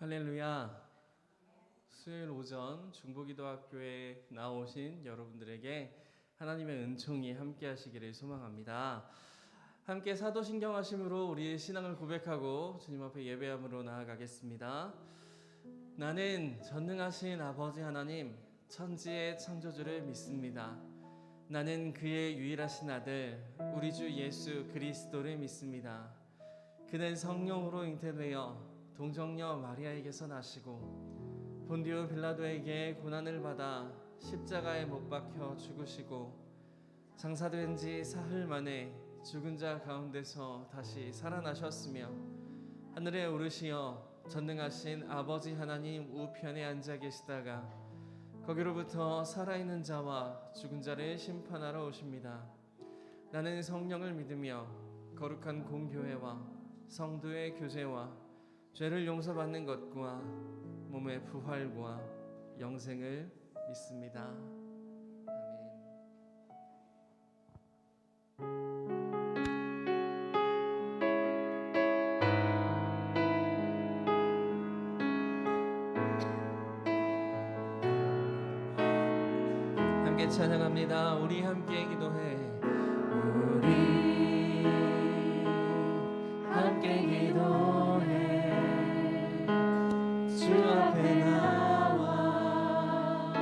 할렐루야. 수요일 오전 중보기도학교에 나오신 여러분들에게 하나님의 은총이 함께 하시기를 소망합니다. 함께 사도신경하심으로 우리의 신앙을 고백하고 주님 앞에 예배함으로 나아가겠습니다. 나는 전능하신 아버지 하나님, 천지의 창조주를 믿습니다. 나는 그의 유일하신 아들 우리 주 예수 그리스도를 믿습니다. 그는 성령으로 잉태되어 동정녀 마리아에게서 나시고 본디오 빌라도에게 고난을 받아 십자가에 못 박혀 죽으시고 장사된 지 사흘 만에 죽은 자 가운데서 다시 살아나셨으며 하늘에 오르시어 전능하신 아버지 하나님 우편에 앉아 계시다가 거기로부터 살아있는 자와 죽은 자를 심판하러 오십니다. 나는 성령을 믿으며 거룩한 공교회와 성도의 교제와 죄를 용서받는 것과 몸의 부활과 영생을 믿습니다. 아멘. 함께 찬양합니다. 우리 함께 기도해. 우리 함께 기도해. 주 앞에 나와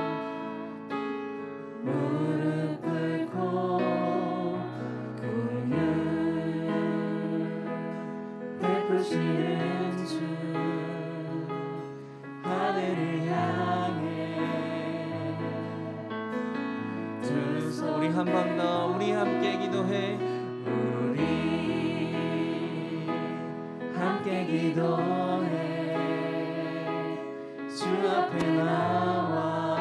무릎 꿇고 긍휼 베푸시는 주 하늘을 향해 두 손 우리 한 번 더 우리 함께 기도해. 우리 함께 기도해. 주 앞에 나와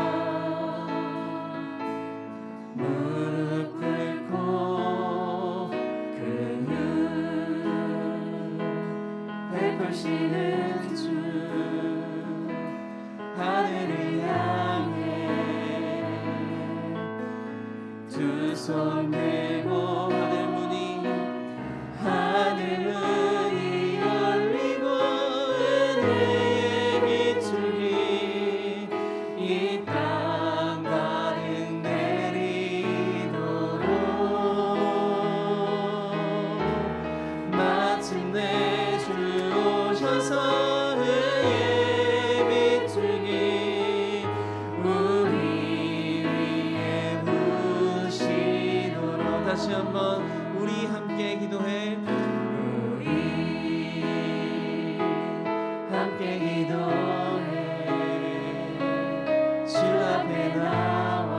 무릎 꿇고 긍휼 베푸시는 주 하늘을 향해 두 손 내고 하늘 문이 열리고 은혜의 비추기 이 땅 가득 내리도록 마침내 주 오셔서 은혜의 비추기 우리 위에 부으시도록 다시 한번 우리 함께 기도해. 우리 함께 기도해. 주 앞에 나와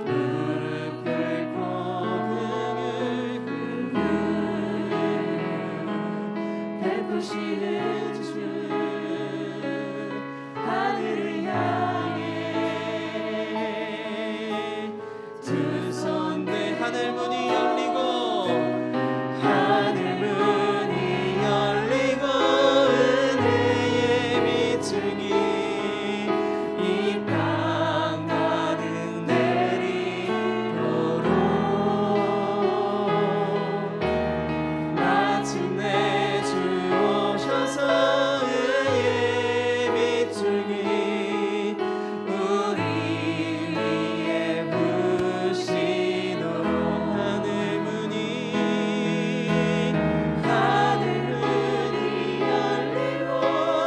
무릎 꿇고 긍휼 베푸시는 주 하늘을 향해 두 손 내 하늘 문이 열리고 하늘 문이 열리고 은혜의 비추기 이 땅 가득 내리도록 마침내 주 오셔서 은혜의 비추기 우리 위에 부으시도록 하늘 문이 열리고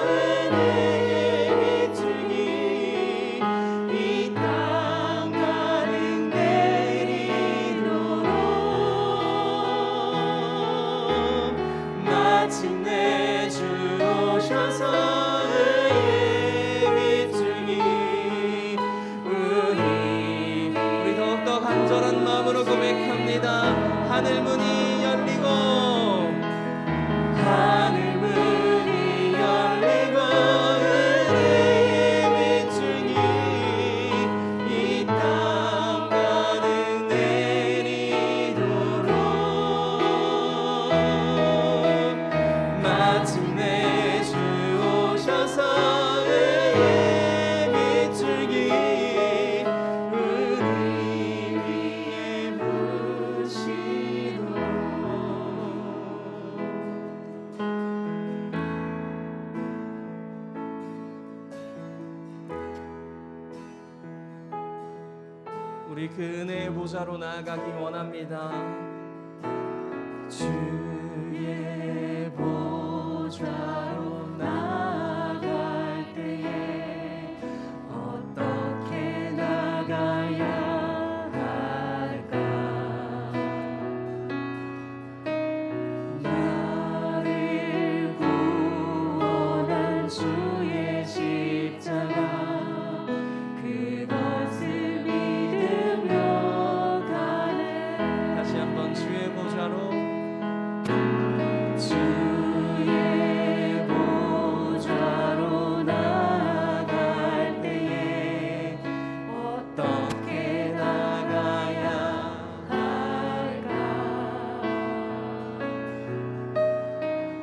은혜의 비추기 이 땅 가득 내리도록 마침내 주 오셔서 은혜의 비추기 우리 더욱더 간절한 마음으로 고백합니다. 하늘 문이 열리고 하늘 문이 열리고 은혜의 비추기 이 땅 가득 내리도록 마침내 주 오셔서 은혜의 비추기 우리 위에 부으시도록 우리 그 은혜의 보좌로 나아가기 원합니다. 주의 보좌로 나아갈 때에 어떻게 나가야 할까? 나를 구원한 주의 십자가 그것을 믿으며 가네. 다시 한번 주의 보좌로 주의 보좌로 나아갈 때에 어떻게 나가야 할까?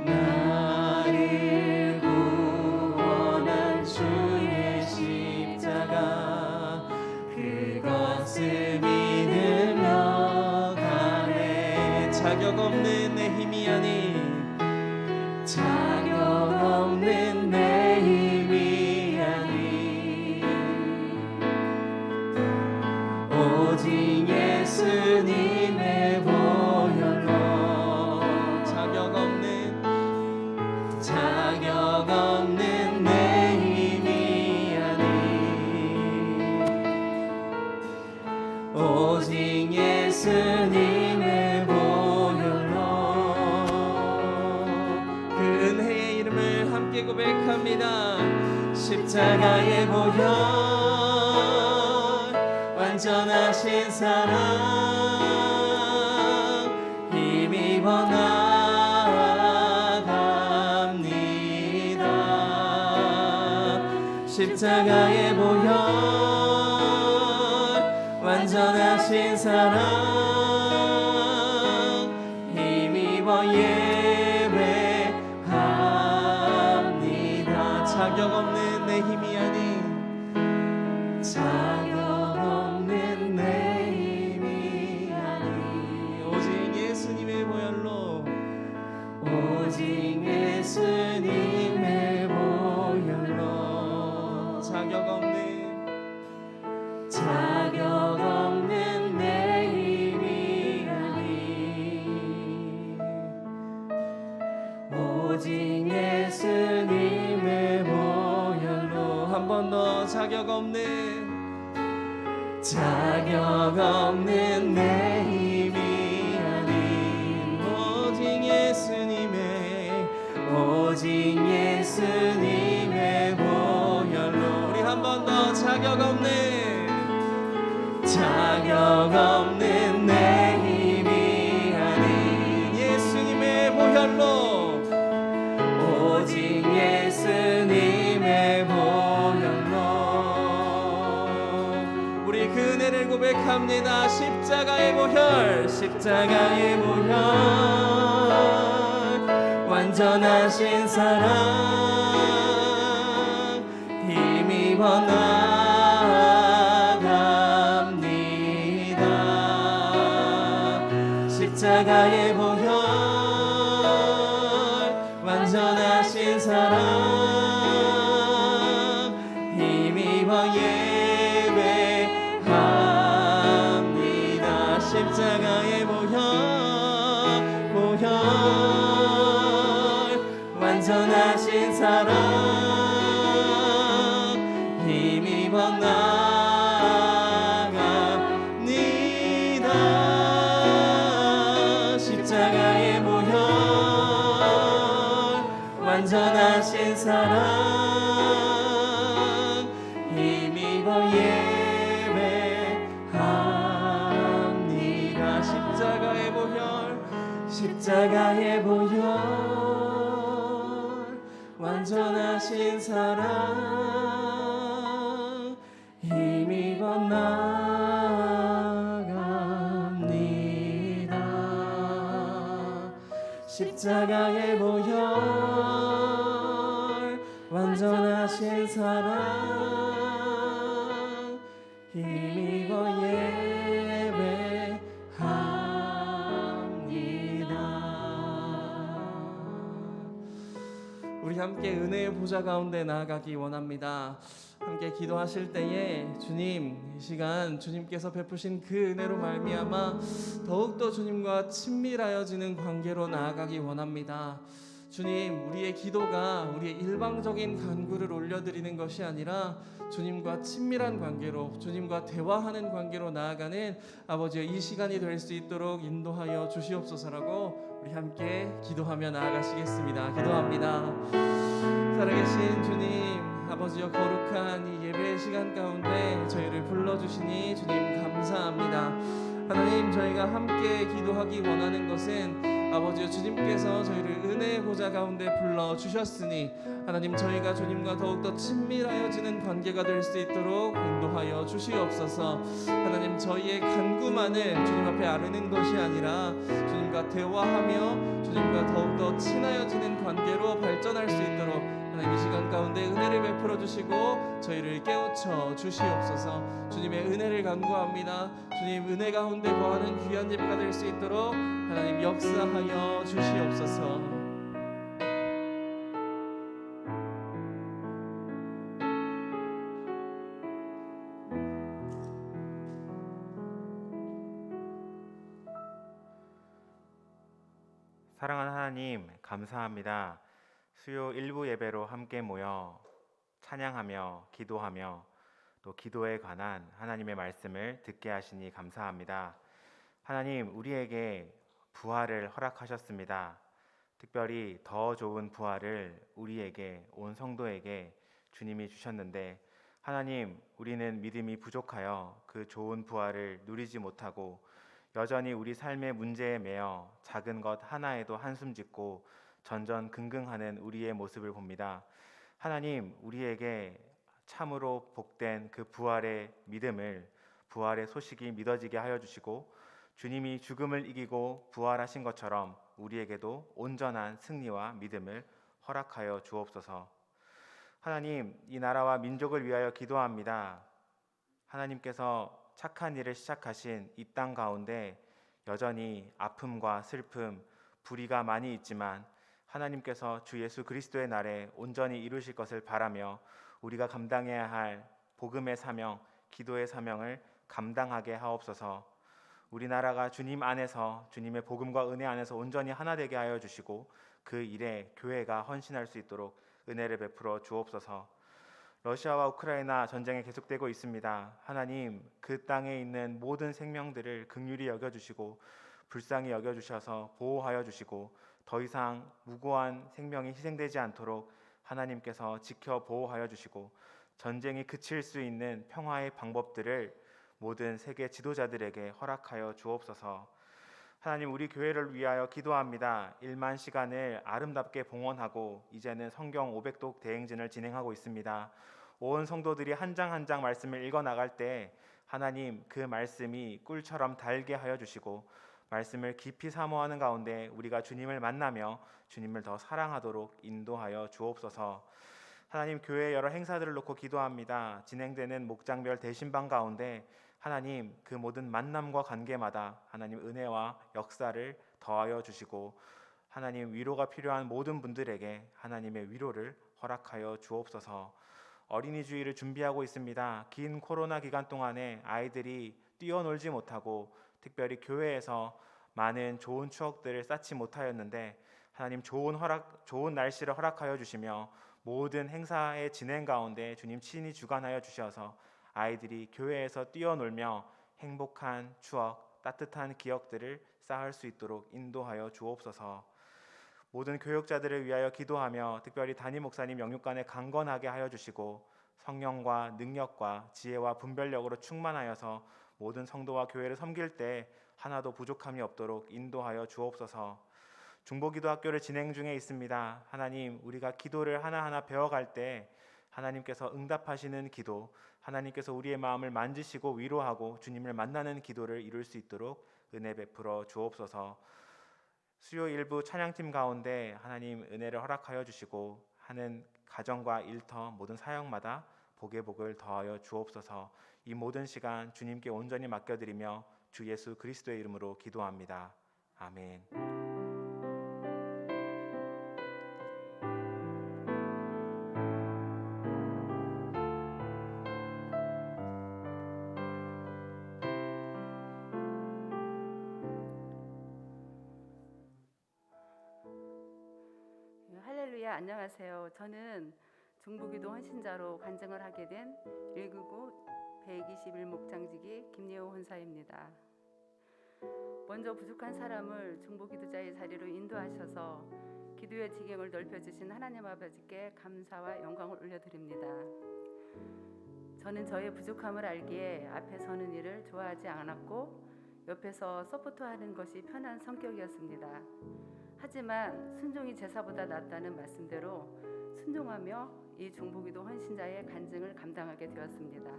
나를 구원한 주의 십자가 그것을 믿으며 가네. 자격 없는 내 힘이 아닌 자격 없는 내 힘이 아닌 오직 예수님의 보혈로 자격 없는 내 힘이 아닌 오직 예수님의 보혈로 그 은혜의 이름을 함께 고백합니다. 십자가의 보혈 완전하신 사랑 힘입어 나아갑니다. 십자가의 보혈 완전하신 사랑 힘입어 예배합니다. 자격 없는 내 힘이 아닌 자격 없는 내 힘이 아닌 오직 예수님의 보혈로 오직 예수님의 보혈로 자격 없는 내 힘이 아닌 오직 예수님의 보혈로 한 번 더 자격 없는 내 힘이 아닌 오직 예수님의 보혈로 우리 한 번 더 자격 없는 내 힘이 아닌 예수님의 보혈로 오직 예수님의 보혈로 우리 그 은혜를 고백합니다. 십자가의 보혈 완전하신 사랑 힘입어 나아갑니다. 십자가의 보혈 완전하신 사랑 힘입어 예배합니다. 십자가의 보혈 완전하신 사랑 힘입어 나아갑니다. 십자가의 보혈 완전하신 사랑 힘입어 예배합니다. 십자가의 보혈 완전하신 사랑 힘입어 나아갑니다. 십자가의 보혈 완전하신 사랑 힘입어 우리 함께 은혜의 보좌 가운데 나아가기 원합니다. 함께 기도하실 때에 주님, 이 시간 주님께서 베푸신 그 은혜로 말미암아 더욱더 주님과 친밀하여지는 관계로 나아가기 원합니다. 주님, 우리의 기도가 우리의 일방적인 간구를 올려드리는 것이 아니라 주님과 친밀한 관계로, 주님과 대화하는 관계로 나아가는 아버지의 이 시간이 될 수 있도록 인도하여 주시옵소서라고 우리 함께 기도하며 나아가시겠습니다. 기도합니다. 살아계신 주님, 아버지여, 거룩한 이 예배의 시간 가운데 저희를 불러주시니 주님 감사합니다. 하나님, 저희가 함께 기도하기 원하는 것은 아버지여, 주님께서 저희를 은혜의 보좌 가운데 불러주셨으니 하나님, 저희가 주님과 더욱더 친밀하여지는 관계가 될 수 있도록 인도하여 주시옵소서. 하나님, 저희의 간구만을 주님 앞에 아뢰는 것이 아니라 주님과 대화하며 주님과 더욱더 친하여지는 관계로 발전할 수 있도록 하나님, 이 시간 가운데 은혜를 베풀어 주시고 저희를 깨우쳐 주시옵소서. 주님의 은혜를 간구합니다. 주님, 은혜 가운데 거하는 귀한 예배가 될 수 있도록 하나님 역사하여 주시옵소서. 사랑하는 하나님, 감사합니다. 수요 일부 예배로 함께 모여 찬양하며 기도하며 또 기도에 관한 하나님의 말씀을 듣게 하시니 감사합니다. 하나님, 우리에게 부활을 허락하셨습니다. 특별히 더 좋은 부활을 우리에게, 온 성도에게 주님이 주셨는데, 하나님, 우리는 믿음이 부족하여 그 좋은 부활을 누리지 못하고 여전히 우리 삶의 문제에 매여 작은 것 하나에도 한숨 짓고 전전긍긍하는 우리의 모습을 봅니다. 하나님, 우리에게 참으로 복된 그 부활의 믿음을, 부활의 소식이 믿어지게 하여 주시고, 주님이 죽음을 이기고 부활하신 것처럼 우리에게도 온전한 승리와 믿음을 허락하여 주옵소서. 하나님, 이 나라와 민족을 위하여 기도합니다. 하나님께서 착한 일을 시작하신 이 땅 가운데 여전히 아픔과 슬픔, 불의가 많이 있지만 하나님께서 주 예수 그리스도의 날에 온전히 이루실 것을 바라며 우리가 감당해야 할 복음의 사명, 기도의 사명을 감당하게 하옵소서. 우리나라가 주님 안에서, 주님의 복음과 은혜 안에서 온전히 하나 되게 하여 주시고 그 일에 교회가 헌신할 수 있도록 은혜를 베풀어 주옵소서. 러시아와 우크라이나 전쟁이 계속되고 있습니다. 하나님, 그 땅에 있는 모든 생명들을 긍휼히 여겨주시고 불쌍히 여겨주셔서 보호하여 주시고 더 이상 무고한 생명이 희생되지 않도록 하나님께서 지켜 보호하여 주시고 전쟁이 그칠 수 있는 평화의 방법들을 모든 세계 지도자들에게 허락하여 주옵소서. 하나님, 우리 교회를 위하여 기도합니다. 1만 시간을 아름답게 봉헌하고 이제는 성경 500독 대행진을 진행하고 있습니다. 온 성도들이 한 장 한 장 말씀을 읽어 나갈 때 하나님, 그 말씀이 꿀처럼 달게 하여 주시고 말씀을 깊이 사모하는 가운데 우리가 주님을 만나며 주님을 더 사랑하도록 인도하여 주옵소서. 하나님, 교회의 여러 행사들을 놓고 기도합니다. 진행되는 목장별 대신방 가운데 하나님, 그 모든 만남과 관계마다 하나님 은혜와 역사를 더하여 주시고 하나님, 위로가 필요한 모든 분들에게 하나님의 위로를 허락하여 주옵소서. 어린이 주일을 준비하고 있습니다. 긴 코로나 기간 동안에 아이들이 뛰어놀지 못하고 특별히 교회에서 많은 좋은 추억들을 쌓지 못하였는데 하나님, 좋은 날씨를 허락하여 주시며 모든 행사의 진행 가운데 주님 친히 주관하여 주셔서 아이들이 교회에서 뛰어놀며 행복한 추억, 따뜻한 기억들을 쌓을 수 있도록 인도하여 주옵소서. 모든 교역자들을 위하여 기도하며 특별히 담임 목사님 영육간에 강건하게 하여 주시고 성령과 능력과 지혜와 분별력으로 충만하여서 모든 성도와 교회를 섬길 때 하나도 부족함이 없도록 인도하여 주옵소서. 중보기도 학교를 진행 중에 있습니다. 하나님, 우리가 기도를 하나하나 배워갈 때 하나님께서 응답하시는 기도, 하나님께서 우리의 마음을 만지시고 위로하고 주님을 만나는 기도를 이룰 수 있도록 은혜 베풀어 주옵소서. 수요 일부 찬양팀 가운데 하나님 은혜를 허락하여 주시고 하는 가정과 일터 모든 사역마다 복의 복을 더하여 주옵소서. 이 모든 시간 주님께 온전히 맡겨드리며 주 예수 그리스도의 이름으로 기도합니다. 아멘. 안녕하세요. 저는 중부기도 헌신자로 간증을 하게 된 199 121목장지기 김예호 헌사입니다. 먼저 부족한 사람을 중보기도자의 자리로 인도하셔서 기도의 지경을 넓혀주신 하나님 아버지께 감사와 영광을 올려드립니다. 저는 저의 부족함을 알기에 앞에 서는 일을 좋아하지 않았고 옆에서 서포트하는 것이 편한 성격이었습니다. 하지만 순종이 제사보다 낫다는 말씀대로 순종하며 이 중보기도 헌신자의 간증을 감당하게 되었습니다.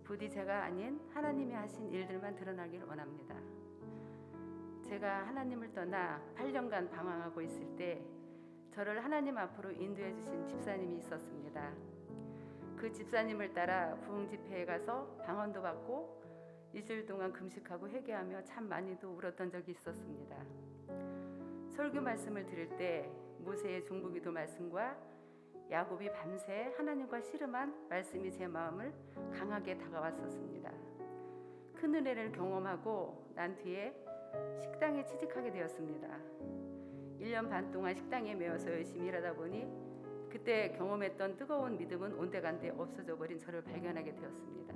부디 제가 아닌 하나님이 하신 일들만 드러나길 원합니다. 제가 하나님을 떠나 8년간 방황하고 있을 때 저를 하나님 앞으로 인도해 주신 집사님이 있었습니다. 그 집사님을 따라 부흥 집회에 가서 방언도 받고 일주일 동안 금식하고 회개하며 참 많이도 울었던 적이 있었습니다. 설교 말씀을 들을 때 모세의 중보기도 말씀과 야곱이 밤새 하나님과 씨름한 말씀이 제 마음을 강하게 다가왔었습니다. 큰 은혜를 경험하고 난 뒤에 식당에 취직하게 되었습니다. 1년 반 동안 식당에 매여서 열심히 일하다 보니 그때 경험했던 뜨거운 믿음은 온데간데 없어져 버린 저를 발견하게 되었습니다.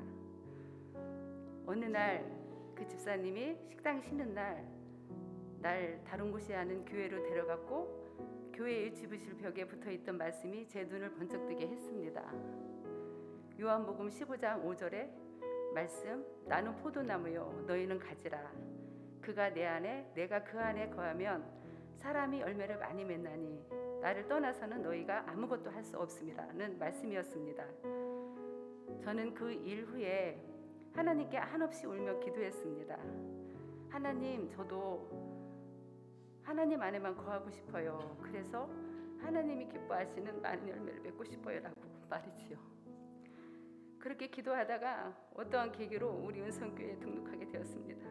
어느 날 그 집사님이 식당 쉬는 날 다른 곳이 아닌 교회로 데려갔고 교회의 지부실 벽에 붙어있던 말씀이 제 눈을 번쩍 뜨게 했습니다. 요한복음 15장 5절에 말씀, 나는 포도나무요 너희는 가지라. 그가 내 안에 내가 그 안에 거하면 사람이 열매를 많이 맺나니 나를 떠나서는 너희가 아무것도 할 수 없음이라는 말씀이었습니다. 저는 그 일 후에 하나님께 한없이 울며 기도했습니다. 하나님, 저도 하나님 안에만 거하고 싶어요. 그래서 하나님이 기뻐하시는 많은 열매를 맺고 싶어요 라고 말이지요. 그렇게 기도하다가 어떠한 계기로 우리 은성교회에 등록하게 되었습니다.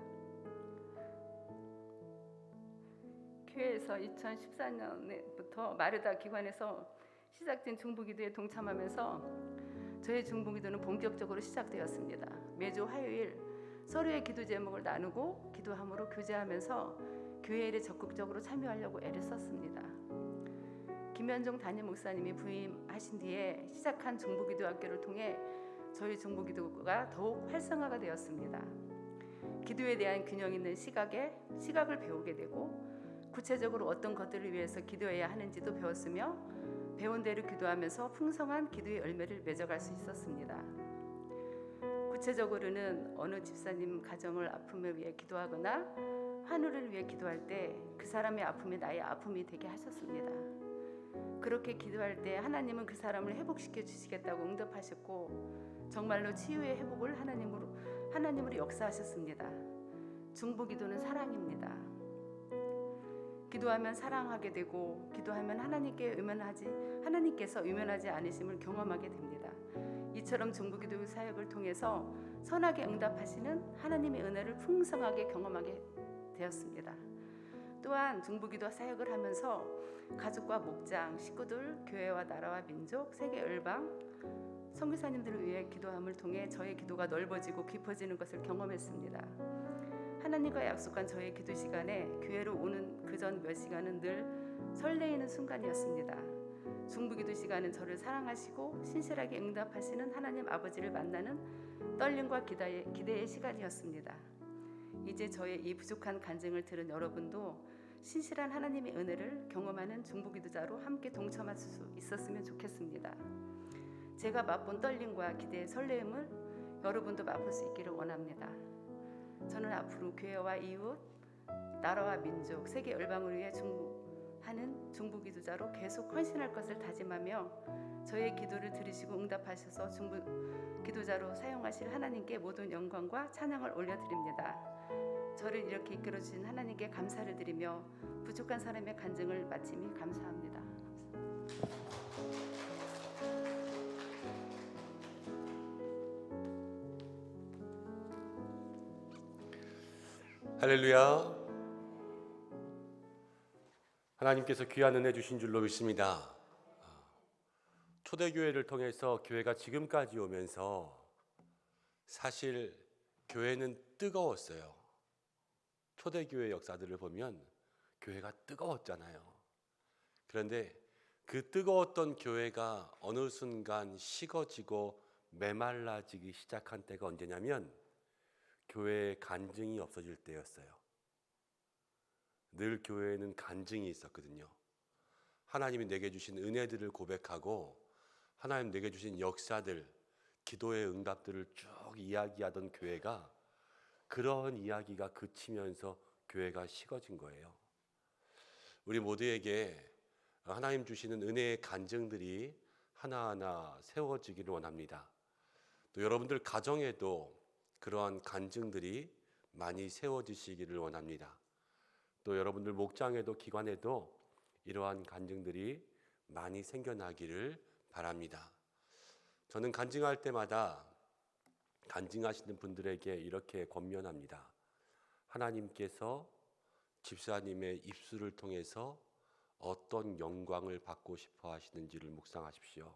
교회에서 2014년부터 마르다 기관에서 시작된 중보기도에 동참하면서 저의 중보기도는 본격적으로 시작되었습니다. 매주 화요일 서로의 기도 제목을 나누고 기도함으로 교제하면서 교회 일에 적극적으로 참여하려고 애를 썼습니다. 김현종 담임 목사님이 부임하신 뒤에 시작한 중보기도학교를 통해 저희 중보기도가 더욱 활성화가 되었습니다. 기도에 대한 균형 있는 시각을 배우게 되고 구체적으로 어떤 것들을 위해서 기도해야 하는지도 배웠으며 배운 대로 기도하면서 풍성한 기도의 열매를 맺어갈 수 있었습니다. 구체적으로는 어느 집사님 가정을 아픔을 위해 기도하거나 환우를 위해 기도할 때 그 사람의 아픔이 나의 아픔이 되게 하셨습니다. 그렇게 기도할 때 하나님은 그 사람을 회복시켜 주시겠다고 응답하셨고 정말로 치유의 회복을 하나님으로 역사하셨습니다. 중보기도는 사랑입니다. 기도하면 사랑하게 되고 기도하면 하나님께서 의면하지 않으심을 경험하게 됩니다. 이처럼 중보기도 사역을 통해서 선하게 응답하시는 하나님의 은혜를 풍성하게 경험하게 되었습니다. 또한 중보기도 사역을 하면서 가족과 목장, 식구들, 교회와 나라와 민족, 세계 열방, 선교사님들을 위해 기도함을 통해 저의 기도가 넓어지고 깊어지는 것을 경험했습니다. 하나님과 약속한 저의 기도 시간에 교회로 오는 그전 몇 시간은 늘 설레이는 순간이었습니다. 중보기도 시간은 저를 사랑하시고 신실하게 응답하시는 하나님 아버지를 만나는 떨림과 기대의 시간이었습니다. 이제 저의 이 부족한 간증을 들은 여러분도 신실한 하나님의 은혜를 경험하는 중보기도자로 함께 동참할 수 있었으면 좋겠습니다. 제가 맛본 떨림과 기대의 설레임을 여러분도 맛볼 수 있기를 원합니다. 저는 앞으로 교회와 이웃, 나라와 민족, 세계 열방을 위해 하는 중보기도자로 계속 헌신할 것을 다짐하며 저의 기도를 들으시고 응답하셔서 중보기도자로 사용하실 하나님께 모든 영광과 찬양을 올려드립니다. 저를 이렇게 이끌어주신 하나님께 감사를 드리며 부족한 사람의 간증을 마치미 감사합니다. 할렐루야. 하나님께서 귀한 은혜 주신 줄로 믿습니다. 초대교회를 통해서 교회가 지금까지 오면서 사실 교회는 뜨거웠어요. 초대교회 역사들을 보면 교회가 뜨거웠잖아요. 그런데 그 뜨거웠던 교회가 어느 순간 식어지고 메말라지기 시작한 때가 언제냐면 교회에 간증이 없어질 때였어요. 늘 교회에는 간증이 있었거든요. 하나님이 내게 주신 은혜들을 고백하고 하나님 내게 주신 역사들, 기도의 응답들을 쭉 이야기하던 교회가 그런 이야기가 그치면서 교회가 식어진 거예요. 우리 모두에게 하나님 주시는 은혜의 간증들이 하나하나 세워지기를 원합니다. 또 여러분들 가정에도 그러한 간증들이 많이 세워지시기를 원합니다. 또 여러분들 목장에도 기관에도 이러한 간증들이 많이 생겨나기를 바랍니다. 저는 간증할 때마다 간증하시는 분들에게 이렇게 권면합니다. 하나님께서 집사님의 입술을 통해서 어떤 영광을 받고 싶어 하시는지를 묵상하십시오.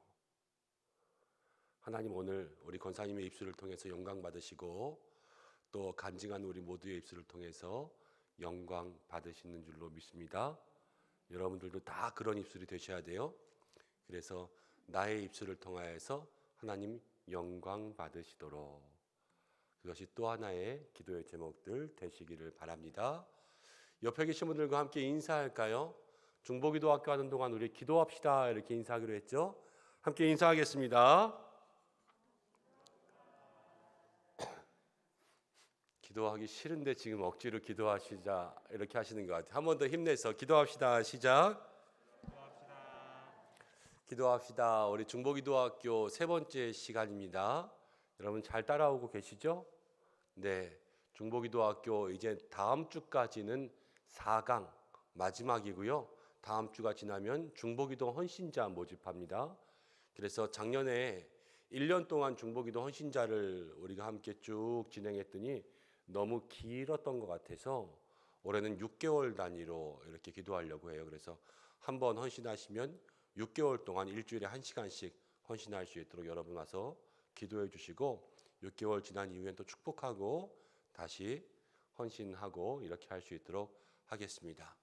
하나님 오늘 우리 권사님의 입술을 통해서 영광 받으시고 또 간증한 우리 모두의 입술을 통해서 영광 받으시는 줄로 믿습니다. 여러분들도 다 그런 입술이 되셔야 돼요. 그래서 나의 입술을 통하여서 하나님 영광 받으시도록, 그것이 또 하나의 기도의 제목들 되시기를 바랍니다. 옆에 계신 분들과 함께 인사할까요? 중보기도학교 하는 동안 우리 기도합시다 이렇게 인사하기로 했죠. 함께 인사하겠습니다. 기도하기 싫은데 지금 억지로 기도하시자 이렇게 하시는 것 같아요. 한 번 더 힘내서 기도합시다. 시작. 기도합시다. 우리 중보기도학교 세 번째 시간입니다. 여러분 잘 따라오고 계시죠? 네, 중보기도학교 이제 다음 주까지는 4강 마지막이고요. 다음 주가 지나면 중보기도 헌신자 모집합니다. 그래서 작년에 1년 동안 중보기도 헌신자를 우리가 함께 쭉 진행했더니 너무 길었던 것 같아서 올해는 6개월 단위로 이렇게 기도하려고 해요. 그래서 한번 헌신하시면 6개월 동안 일주일에 1시간씩 헌신할 수 있도록 여러분 와서 기도해 주시고 6개월 지난 이후엔 또 축복하고 다시 헌신하고 이렇게 할 수 있도록 하겠습니다.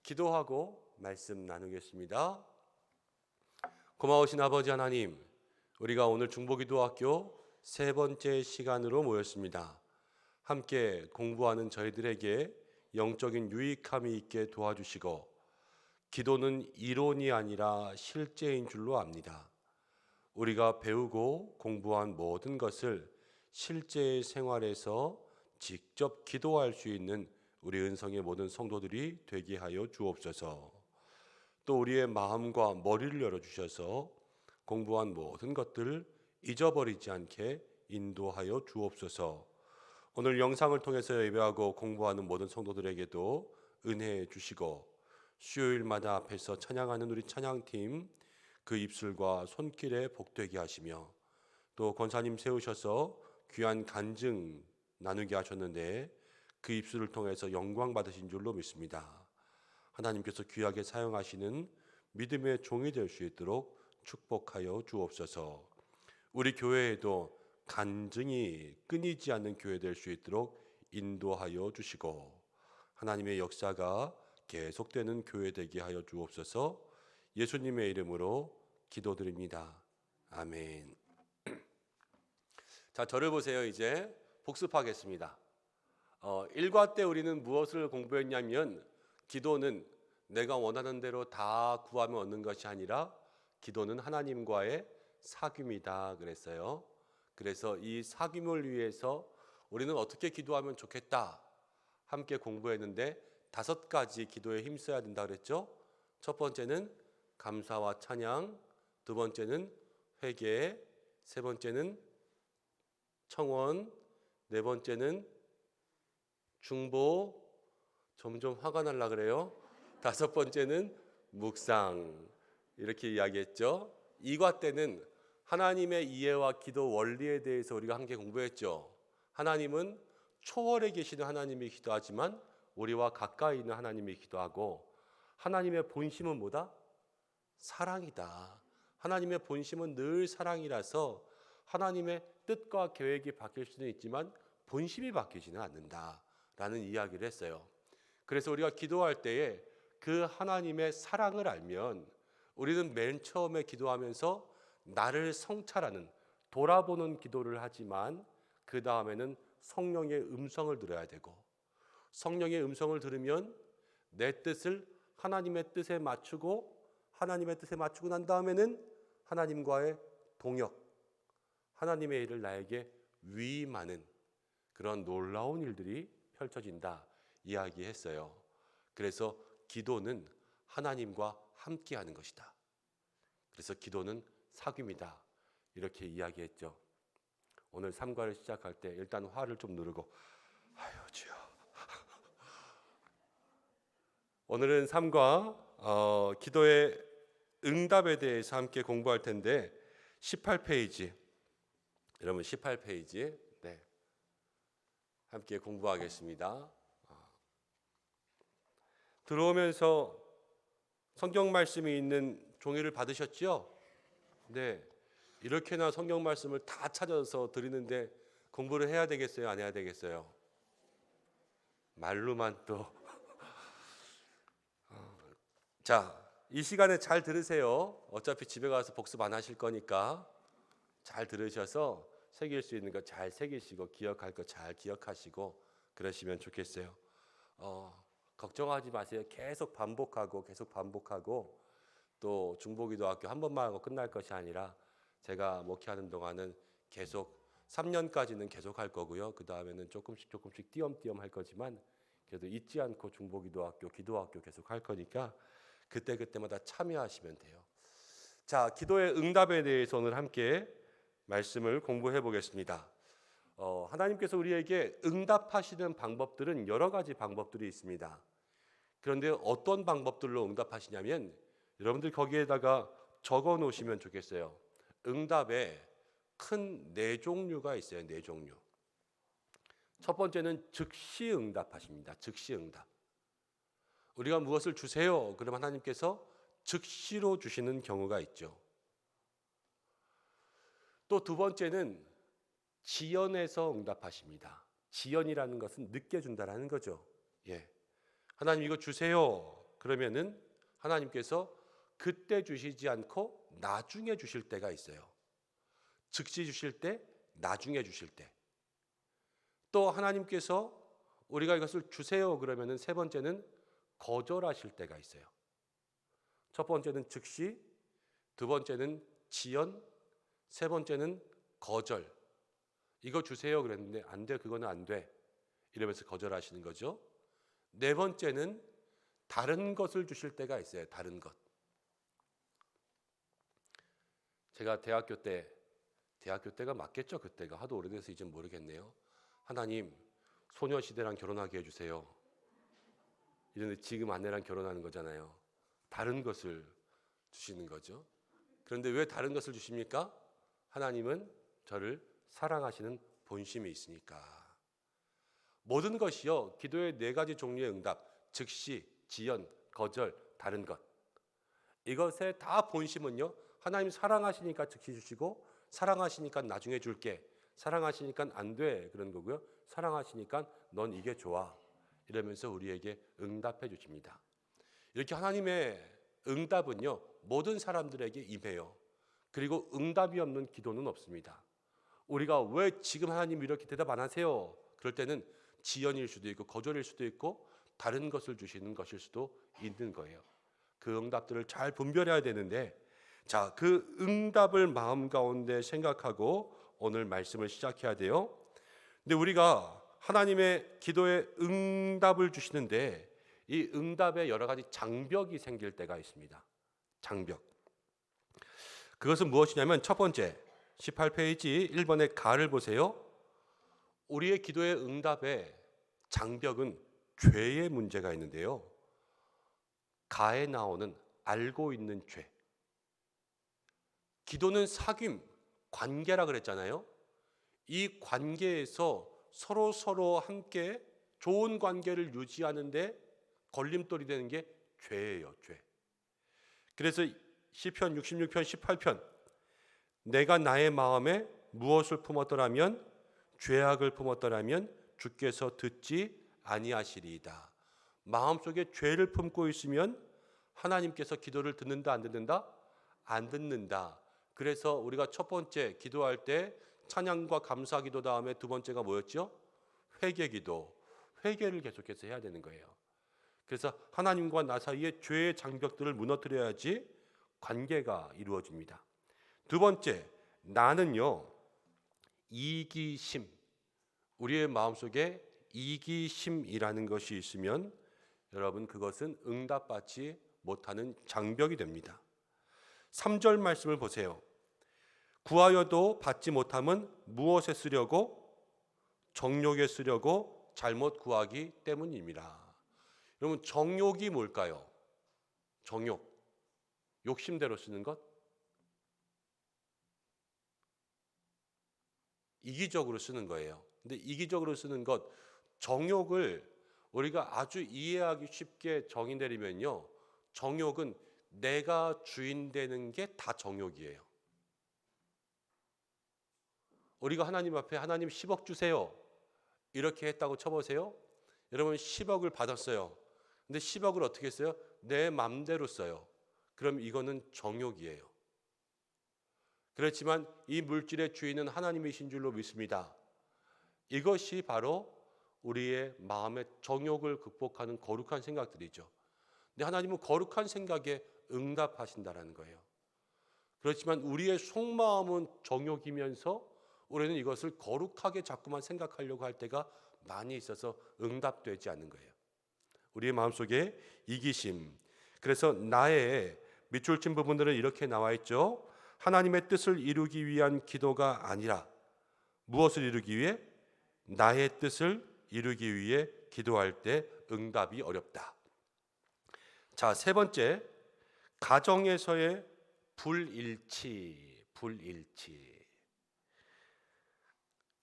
기도하고 말씀 나누겠습니다. 고마우신 아버지 하나님, 우리가 오늘 중보기도학교 세 번째 시간으로 모였습니다. 함께 공부하는 저희들에게 영적인 유익함이 있게 도와주시고 기도는 이론이 아니라 실제인 줄로 압니다. 우리가 배우고 공부한 모든 것을 실제 생활에서 직접 기도할 수 있는 우리 은성의 모든 성도들이 되게 하여 주옵소서. 또 우리의 마음과 머리를 열어주셔서 공부한 모든 것들을 잊어버리지 않게 인도하여 주옵소서. 오늘 영상을 통해서 예배하고 공부하는 모든 성도들에게도 은혜해 주시고 수요일마다 앞에서 찬양하는 우리 찬양팀 그 입술과 손길에 복되게 하시며 또 권사님 세우셔서 귀한 간증 나누게 하셨는데 그 입술을 통해서 영광 받으신 줄로 믿습니다. 하나님께서 귀하게 사용하시는 믿음의 종이 될 수 있도록 축복하여 주옵소서. 우리 교회에도 간증이 끊이지 않는 교회 될 수 있도록 인도하여 주시고 하나님의 역사가 계속되는 교회 되게 하여 주옵소서. 예수님의 이름으로 기도드립니다. 아멘. 자, 저를 보세요. 이제 복습하겠습니다. 1과 때 우리는 무엇을 공부했냐면 기도는 내가 원하는 대로 다 구하면 얻는 것이 아니라 기도는 하나님과의 사귐이다 그랬어요. 그래서 이 사귐을 위해서 우리는 어떻게 기도하면 좋겠다 함께 공부했는데 5가지 기도에 힘써야 된다 그랬죠. 첫 번째는 감사와 찬양, 두 번째는 회개, 세 번째는 청원, 네 번째는 중보, 점점 화가 날라 그래요. 5번째는 묵상, 이렇게 이야기했죠. 2과 때는 하나님의 이해와 기도 원리에 대해서 우리가 함께 공부했죠. 하나님은 초월에 계시는 하나님이기도 하지만 우리와 가까이 있는 하나님이기도 하고 하나님의 본심은 뭐다? 사랑이다. 하나님의 본심은 늘 사랑이라서 하나님의 뜻과 계획이 바뀔 수는 있지만 본심이 바뀌지는 않는다라는 이야기를 했어요. 그래서 우리가 기도할 때에 그 하나님의 사랑을 알면 우리는 맨 처음에 기도하면서 나를 성찰하는, 돌아보는 기도를 하지만 그 다음에는 성령의 음성을 들어야 되고, 성령의 음성을 들으면 내 뜻을 하나님의 뜻에 맞추고, 하나님의 뜻에 맞추고 난 다음에는 하나님과의 동역, 하나님의 일을 나에게 위임하는 그런 놀라운 일들이 펼쳐진다 이야기했어요. 그래서 기도는 하나님과 함께하는 것이다. 그래서 기도는 사귐이다 이렇게 이야기했죠. 오늘 3과를 시작할 때 일단 화를 좀 누르고 아유 주여. 오늘은 3과 기도의 응답에 대해서 함께 공부할 텐데 18페이지, 여러분 18페이지 함께 공부하겠습니다. 들어오면서 성경 말씀이 있는 종이를 받으셨죠? 네. 이렇게나 성경 말씀을 다 찾아서 드리는데 공부를 해야 되겠어요? 안 해야 되겠어요? 말로만 또. 자, 이 시간에 잘 들으세요. 어차피 집에 가서 복습 안 하실 거니까 잘 들으셔서 새길 수 있는 거 잘 새기시고 기억할 거 잘 기억하시고 그러시면 좋겠어요. 걱정하지 마세요. 계속 반복하고 또 중보기도학교 한 번만 하고 끝날 것이 아니라 제가 목회하는 동안은 계속 3년까지는 계속 할 거고요. 그 다음에는 조금씩 띄엄띄엄 할 거지만 그래도 잊지 않고 중보기도학교, 기도학교 계속 할 거니까 그때마다 참여하시면 돼요. 자, 기도의 응답에 대해서 오늘 함께 말씀을 공부해 보겠습니다. 하나님께서 우리에게 응답하시는 방법들은 여러 가지 방법들이 있습니다. 그런데 어떤 방법들로 응답하시냐면 여러분들 거기에다가 적어 놓으시면 좋겠어요. 응답에 큰 네 종류가 있어요. 네 종류. 첫 번째는 즉시 응답하십니다. 즉시 응답. 우리가 무엇을 주세요. 그러면 하나님께서 즉시로 주시는 경우가 있죠. 또 두 번째는 지연해서 응답하십니다. 지연이라는 것은 늦게 준다라는 거죠. 예. 하나님 이거 주세요. 그러면은 하나님께서 그때 주시지 않고 나중에 주실 때가 있어요. 즉시 주실 때, 나중에 주실 때. 또 하나님께서 우리가 이것을 주세요. 그러면은 세 번째는 거절하실 때가 있어요. 첫 번째는 즉시, 두 번째는 지연, 세 번째는 거절. 이거 주세요 그랬는데 안 돼, 그거는 안 돼. 이러면서 거절하시는 거죠. 네 번째는 다른 것을 주실 때가 있어요. 다른 것. 제가 대학교 때가 맞겠죠? 그때가 하도 오래돼서 이제 모르겠네요. 하나님, 소녀시대랑 결혼하게 해주세요. 이런데 지금 아내랑 결혼하는 거잖아요. 다른 것을 주시는 거죠. 그런데 왜 다른 것을 주십니까? 하나님은 저를 사랑하시는 본심이 있으니까. 모든 것이요, 기도의 네 가지 종류의 응답, 즉시, 지연, 거절, 다른 것. 이것의 다 본심은요, 하나님 사랑하시니까 즉시 주시고, 사랑하시니까 나중에 줄게, 사랑하시니까 안 돼, 그런 거고요. 사랑하시니까 넌 이게 좋아, 이러면서 우리에게 응답해 주십니다. 이렇게 하나님의 응답은요, 모든 사람들에게 임해요. 그리고 응답이 없는 기도는 없습니다. 우리가 왜 지금 하나님 이렇게 대답 안 하세요? 그럴 때는 지연일 수도 있고 거절일 수도 있고 다른 것을 주시는 것일 수도 있는 거예요. 그 응답들을 잘 분별해야 되는데, 자, 그 응답을 마음 가운데 생각하고 오늘 말씀을 시작해야 돼요. 근데 우리가 하나님의 기도에 응답을 주시는데 이 응답에 여러 가지 장벽이 생길 때가 있습니다. 장벽. 그것은 무엇이냐면 첫 번째 18페이지 1번의 가를 보세요. 우리의 기도의 응답에 장벽은 죄의 문제가 있는데요. 가에 나오는 알고 있는 죄. 기도는 사귐, 관계라 그랬잖아요. 이 관계에서 서로 함께 좋은 관계를 유지하는데 걸림돌이 되는 게 죄예요, 죄. 그래서 시편 66편 18편 내가 나의 마음에 무엇을 품었더라면 죄악을 품었더라면 주께서 듣지 아니하시리이다. 마음속에 죄를 품고 있으면 하나님께서 기도를 듣는다 안 듣는다? 안 듣는다. 그래서 우리가 첫 번째 기도할 때 찬양과 감사 기도 다음에 두 번째가 뭐였죠? 회개 기도. 회개를 계속해서 해야 되는 거예요. 그래서 하나님과 나 사이의 죄의 장벽들을 무너뜨려야지 관계가 이루어집니다. 두 번째, 나는요, 이기심. 우리의 마음속에 이기심이라는 것이 있으면 여러분 그것은 응답받지 못하는 장벽이 됩니다. 3절 말씀을 보세요. 구하여도 받지 못함은 무엇에 쓰려고? 정욕에 쓰려고 잘못 구하기 때문입니다. 여러분 정욕이 뭘까요? 정욕. 욕심대로 쓰는 것? 이기적으로 쓰는 거예요. 근데 이기적으로 쓰는 것, 정욕을 우리가 아주 이해하기 쉽게 정의 내리면요, 정욕은 내가 주인 되는 게 다 정욕이에요. 우리가 하나님 앞에 하나님 10억 주세요 이렇게 했다고 쳐보세요. 여러분 10억을 받았어요. 근데 10억을 어떻게 써요? 내 맘대로 써요. 그럼 이거는 정욕이에요. 그렇지만 이 물질의 주인은 하나님이신 줄로 믿습니다. 이것이 바로 우리의 마음의 정욕을 극복하는 거룩한 생각들이죠. 근데 하나님은 거룩한 생각에 응답하신다라는 거예요. 그렇지만 우리의 속마음은 정욕이면서 우리는 이것을 거룩하게 자꾸만 생각하려고 할 때가 많이 있어서 응답되지 않는 거예요. 우리의 마음속에 이기심. 그래서 나의 밑줄 친 부분들은 이렇게 나와 있죠. 하나님의 뜻을 이루기 위한 기도가 아니라 무엇을 이루기 위해? 나의 뜻을 이루기 위해 기도할 때 응답이 어렵다. 자, 세 번째, 가정에서의 불일치.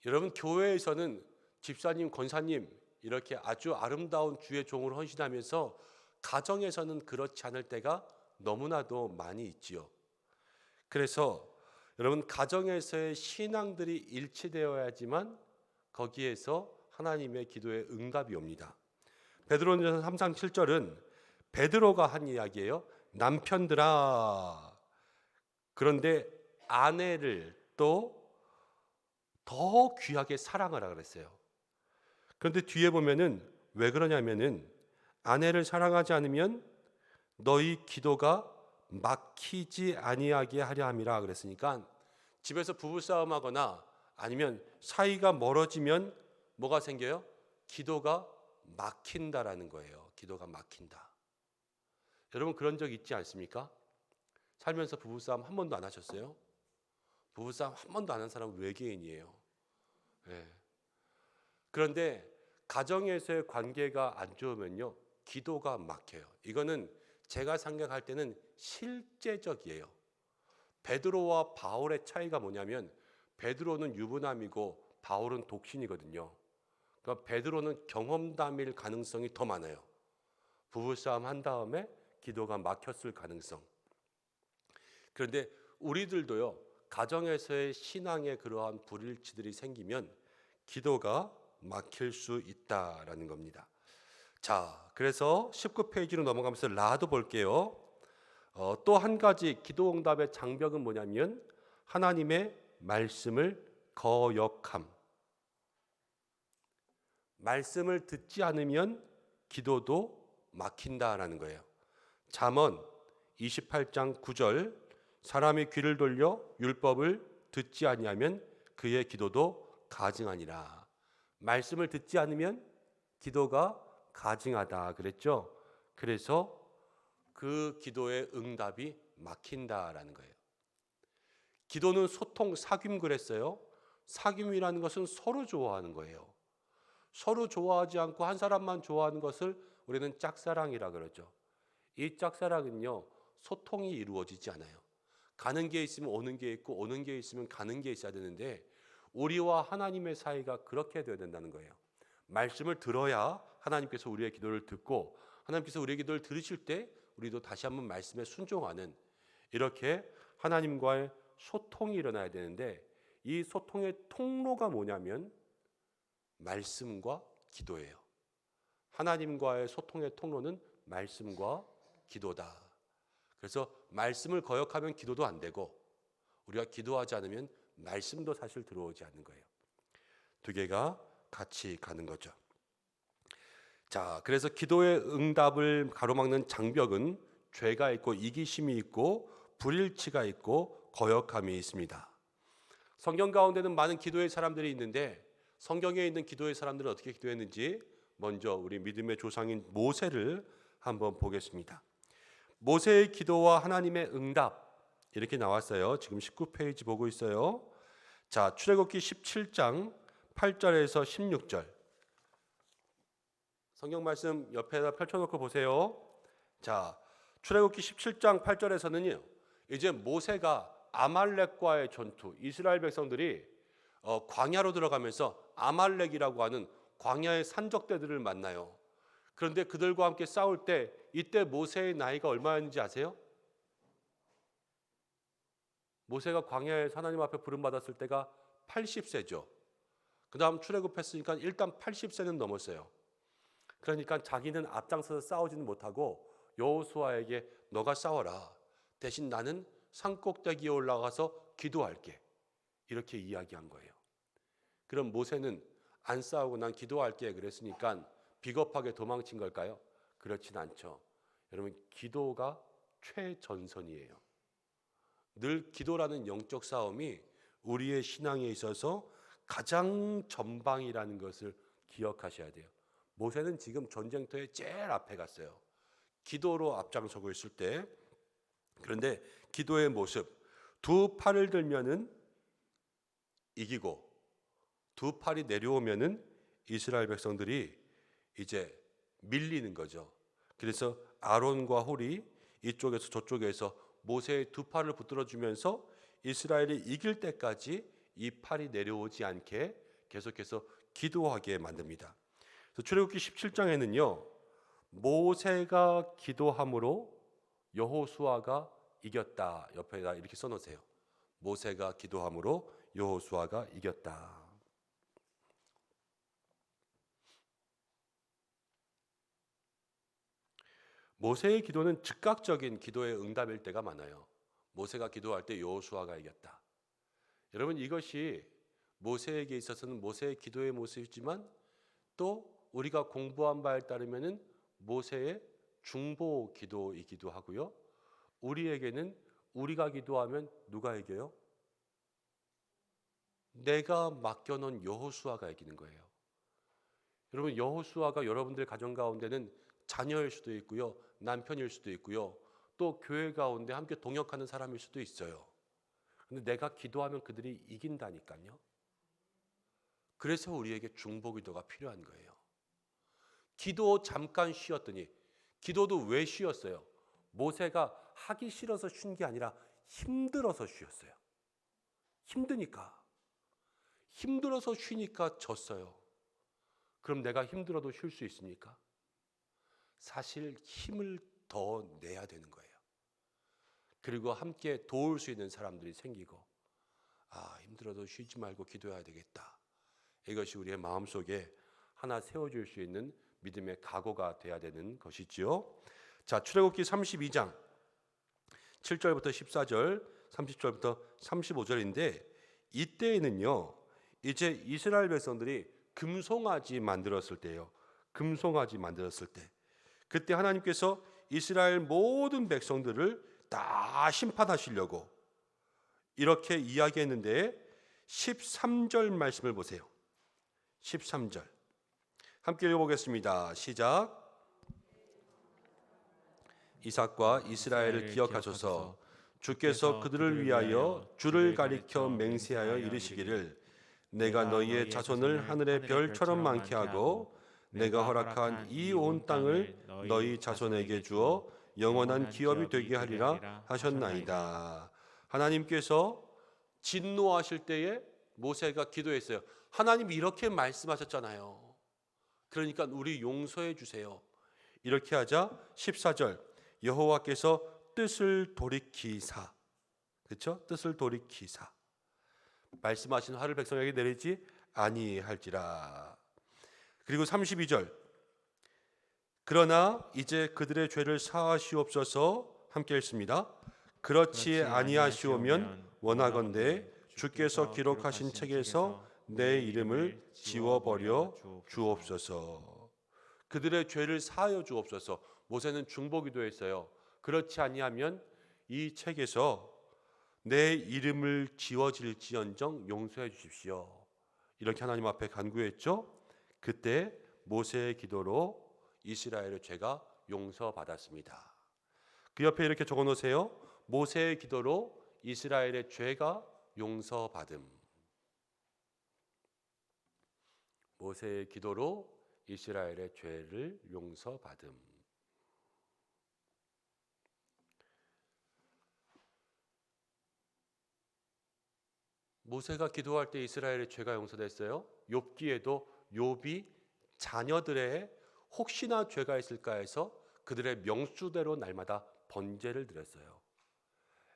여러분 교회에서는 집사님, 권사님 이렇게 아주 아름다운 주의 종으로 헌신하면서 가정에서는 그렇지 않을 때가 너무나도 많이 있지요. 그래서 여러분 가정에서의 신앙들이 일치되어야지만 거기에서 하나님의 기도에 응답이 옵니다. 베드로전서 3장 7절은 베드로가 한 이야기예요. 남편들아, 그런데 아내를 또 더 귀하게 사랑하라 그랬어요. 그런데 뒤에 보면은 왜 그러냐면은 아내를 사랑하지 않으면 너희 기도가 막히지 아니하게 하려 함이라 그랬으니까 집에서 부부싸움 하거나 아니면 사이가 멀어지면 뭐가 생겨요? 기도가 막힌다라는 거예요. 기도가 막힌다. 여러분 그런 적 있지 않습니까? 살면서 부부싸움 한 번도 안 하셨어요? 부부싸움 한 번도 안 한 사람은 외계인이에요. 네. 그런데 가정에서의 관계가 안 좋으면요, 기도가 막혀요. 이거는 제가 생각할 때는 실제적이에요. 베드로와 바울의 차이가 뭐냐면 베드로는 유부남이고 바울은 독신이거든요. 그러니까 베드로는 경험담일 가능성이 더 많아요. 부부싸움 한 다음에 기도가 막혔을 가능성. 그런데 우리들도요, 가정에서의 신앙의 그러한 불일치들이 생기면 기도가 막힐 수 있다라는 겁니다. 자, 그래서 19페이지로 넘어가면서 라도 볼게요. 또 한 가지 기도 응답의 장벽은 뭐냐면 하나님의 말씀을 거역함. 말씀을 듣지 않으면 기도도 막힌다라는 거예요. 잠언 28장 9절, 사람이 귀를 돌려 율법을 듣지 아니하면 그의 기도도 가증하니라. 말씀을 듣지 않으면 기도가 가증하다 그랬죠. 그래서 그 기도의 응답이 막힌다라는 거예요. 기도는 소통, 사귐 그랬어요. 사귐이라는 것은 서로 좋아하는 거예요. 서로 좋아하지 않고 한 사람만 좋아하는 것을 우리는 짝사랑이라 그러죠. 이 짝사랑은요, 소통이 이루어지지 않아요. 가는 게 있으면 오는 게 있고 오는 게 있으면 가는 게 있어야 되는데 우리와 하나님의 사이가 그렇게 되어야 된다는 거예요. 말씀을 들어야 하나님께서 우리의 기도를 듣고 하나님께서 우리의 기도를 들으실 때 우리도 다시 한번 말씀에 순종하는, 이렇게 하나님과의 소통이 일어나야 되는데 이 소통의 통로가 뭐냐면 말씀과 기도예요. 하나님과의 소통의 통로는 말씀과 기도다. 그래서 말씀을 거역하면 기도도 안 되고 우리가 기도하지 않으면 말씀도 사실 들어오지 않는 거예요. 두 개가 같이 가는 거죠. 자, 그래서 기도의 응답을 가로막는 장벽은 죄가 있고 이기심이 있고 불일치가 있고 거역함이 있습니다. 성경 가운데는 많은 기도의 사람들이 있는데 성경에 있는 기도의 사람들은 어떻게 기도했는지 먼저 우리 믿음의 조상인 모세를 한번 보겠습니다. 모세의 기도와 하나님의 응답 이렇게 나왔어요. 지금 19페이지 보고 있어요. 자, 출애굽기 17장 8절에서 16절. 성경 말씀 옆에다 펼쳐놓고 보세요. 자, 출애굽기 17장 8절에서는요. 이제 모세가 아말렉과의 전투, 이스라엘 백성들이 광야로 들어가면서 아말렉이라고 하는 광야의 산적대들을 만나요. 그런데 그들과 함께 싸울 때 이때 모세의 나이가 얼마였는지 아세요? 모세가 광야에서 하나님 앞에 부름받았을 때가 80세죠. 그 다음 출애굽했으니까 일단 80세는 넘었어요. 그러니까 자기는 앞장서서 싸우지는 못하고 여호수아에게 너가 싸워라. 대신 나는 산꼭대기에 올라가서 기도할게. 이렇게 이야기한 거예요. 그럼 모세는 안 싸우고 난 기도할게 그랬으니까 비겁하게 도망친 걸까요? 그렇진 않죠. 여러분, 기도가 최전선이에요. 늘 기도라는 영적 싸움이 우리의 신앙에 있어서 가장 전방이라는 것을 기억하셔야 돼요. 모세는 지금 전쟁터에 제일 앞에 갔어요. 기도로 앞장서고 있을 때. 그런데 기도의 모습, 두 팔을 들면은 이기고 두 팔이 내려오면은 이스라엘 백성들이 이제 밀리는 거죠. 그래서 아론과 홀이 이쪽에서 저쪽에서 모세의 두 팔을 붙들어 주면서 이스라엘이 이길 때까지 이 팔이 내려오지 않게 계속해서 기도하게 만듭니다. 그래서 출애굽기 17장에는요. 모세가 기도함으로 여호수아가 이겼다. 옆에다 이렇게 써놓으세요. 모세가 기도함으로 여호수아가 이겼다. 모세의 기도는 즉각적인 기도의 응답일 때가 많아요. 모세가 기도할 때 여호수아가 이겼다. 여러분, 이것이 모세에게 있어서는 모세의 기도의 모습이지만 또 우리가 공부한 바에 따르면은 모세의 중보 기도이기도 하고요. 우리에게는 우리가 기도하면 누가 이겨요? 내가 맡겨놓은 여호수아가 이기는 거예요. 여러분, 여호수아가 여러분들 가정 가운데는 자녀일 수도 있고요, 남편일 수도 있고요, 또 교회 가운데 함께 동역하는 사람일 수도 있어요. 근데 내가 기도하면 그들이 이긴다니까요. 그래서 우리에게 중보 기도가 필요한 거예요. 기도 잠깐 쉬었더니, 기도도 왜 쉬었어요? 모세가 하기 싫어서 쉰 게 아니라 힘들어서 쉬었어요. 힘들어서 쉬니까 졌어요. 그럼 내가 힘들어도 쉴 수 있습니까? 사실 힘을 더 내야 되는 거예요. 그리고 함께 도울 수 있는 사람들이 생기고, 힘들어도 쉬지 말고 기도해야 되겠다. 이것이 우리의 마음속에 하나 세워줄 수 있는 믿음의 각오가 돼야 되는 것이지요. 자, 출애굽기 32장 7절부터 14절, 30절부터 35절인데 이때에는요, 이제 이스라엘 백성들이 금송아지 만들었을 때예요. 금송아지 만들었을 때, 그때 하나님께서 이스라엘 모든 백성들을 다 심판하시려고 이렇게 이야기했는데 13절 말씀을 보세요. 13절 함께 읽어보겠습니다. 시작. 이삭과 이스라엘을 기억하소서. 주께서 그들을 위하여 주를 가리켜 맹세하여 이르시기를 내가 너희의 자손을 하늘의 별처럼 많게 하고 내가 허락한 이 온 땅을 너희 자손에게 주어 영원한 기업이 되게 하리라 하셨나이다. 하나님께서 진노하실 때에 모세가 기도했어요. 하나님 이렇게 말씀하셨잖아요. 그러니까 우리 용서해 주세요. 이렇게 하자 14절 여호와께서 뜻을 돌이키사, 그렇죠? 뜻을 돌이키사 말씀하신 화를 백성에게 내리지 아니할지라. 그리고 32절 그러나 이제 그들의 죄를 사하시옵소서. 함께 읽습니다. 그렇지 아니하시오면 원하건대 주께서 기록하신 책에서 내 이름을 지워버려 주옵소서. 그들의 죄를 사하여 주옵소서. 모세는 중보기도했어요. 그렇지 아니하면 이 책에서 내 이름을 지워질지언정 용서해 주십시오. 이렇게 하나님 앞에 간구했죠. 그때 모세의 기도로 이스라엘의 죄가 용서받았습니다. 그 옆에 이렇게 적어 놓으세요. 모세의 기도로 이스라엘의 죄가 용서받음. 모세의 기도로 이스라엘의 죄를 용서받음. 모세가 기도할 때 이스라엘의 죄가 용서됐어요. 욥기에도 욥이 자녀들의 혹시나 죄가 있을까 해서 그들의 명수대로 날마다 번제를 드렸어요.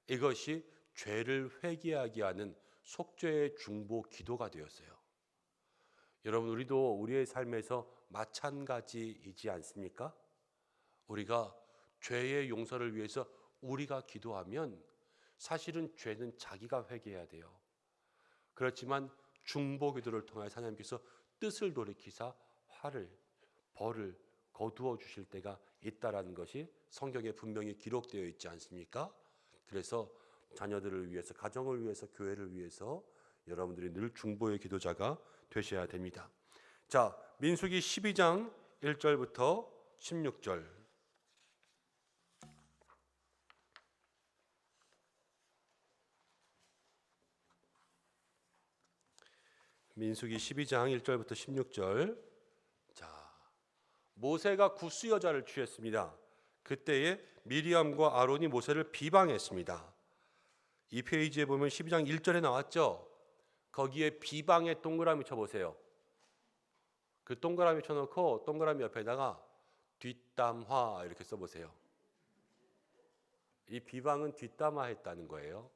이것이 죄를 회개하게 하는 속죄의 중보 기도가 되었어요. 여러분, 우리도 우리의 삶에서 마찬가지이지 않습니까? 우리가 죄의 용서를 위해서 우리가 기도하면 사실은 죄는 자기가 회개해야 돼요. 그렇지만 중보 기도를 통해 하나님께서 뜻을 돌이키사 벌을 거두어 주실 때가 있다라는 것이 성경에 분명히 기록되어 있지 않습니까? 그래서 자녀들을 위해서, 가정을 위해서, 교회를 위해서 여러분들이 늘 중보의 기도자가 되셔야 됩니다. 자, 민수기 12장 1절부터 16절. 민수기 12장 1절부터 16절. 자, 모세가 구스 여자를 취했습니다. 그때에 미리암과 아론이 모세를 비방했습니다. 이 페이지에 보면 12장 1절에 나왔죠. 거기에 비방의 동그라미 쳐보세요. 그 동그라미 쳐놓고 동그라미 옆에다가 뒷담화 이렇게 써보세요. 이 비방은 뒷담화했다는 거예요.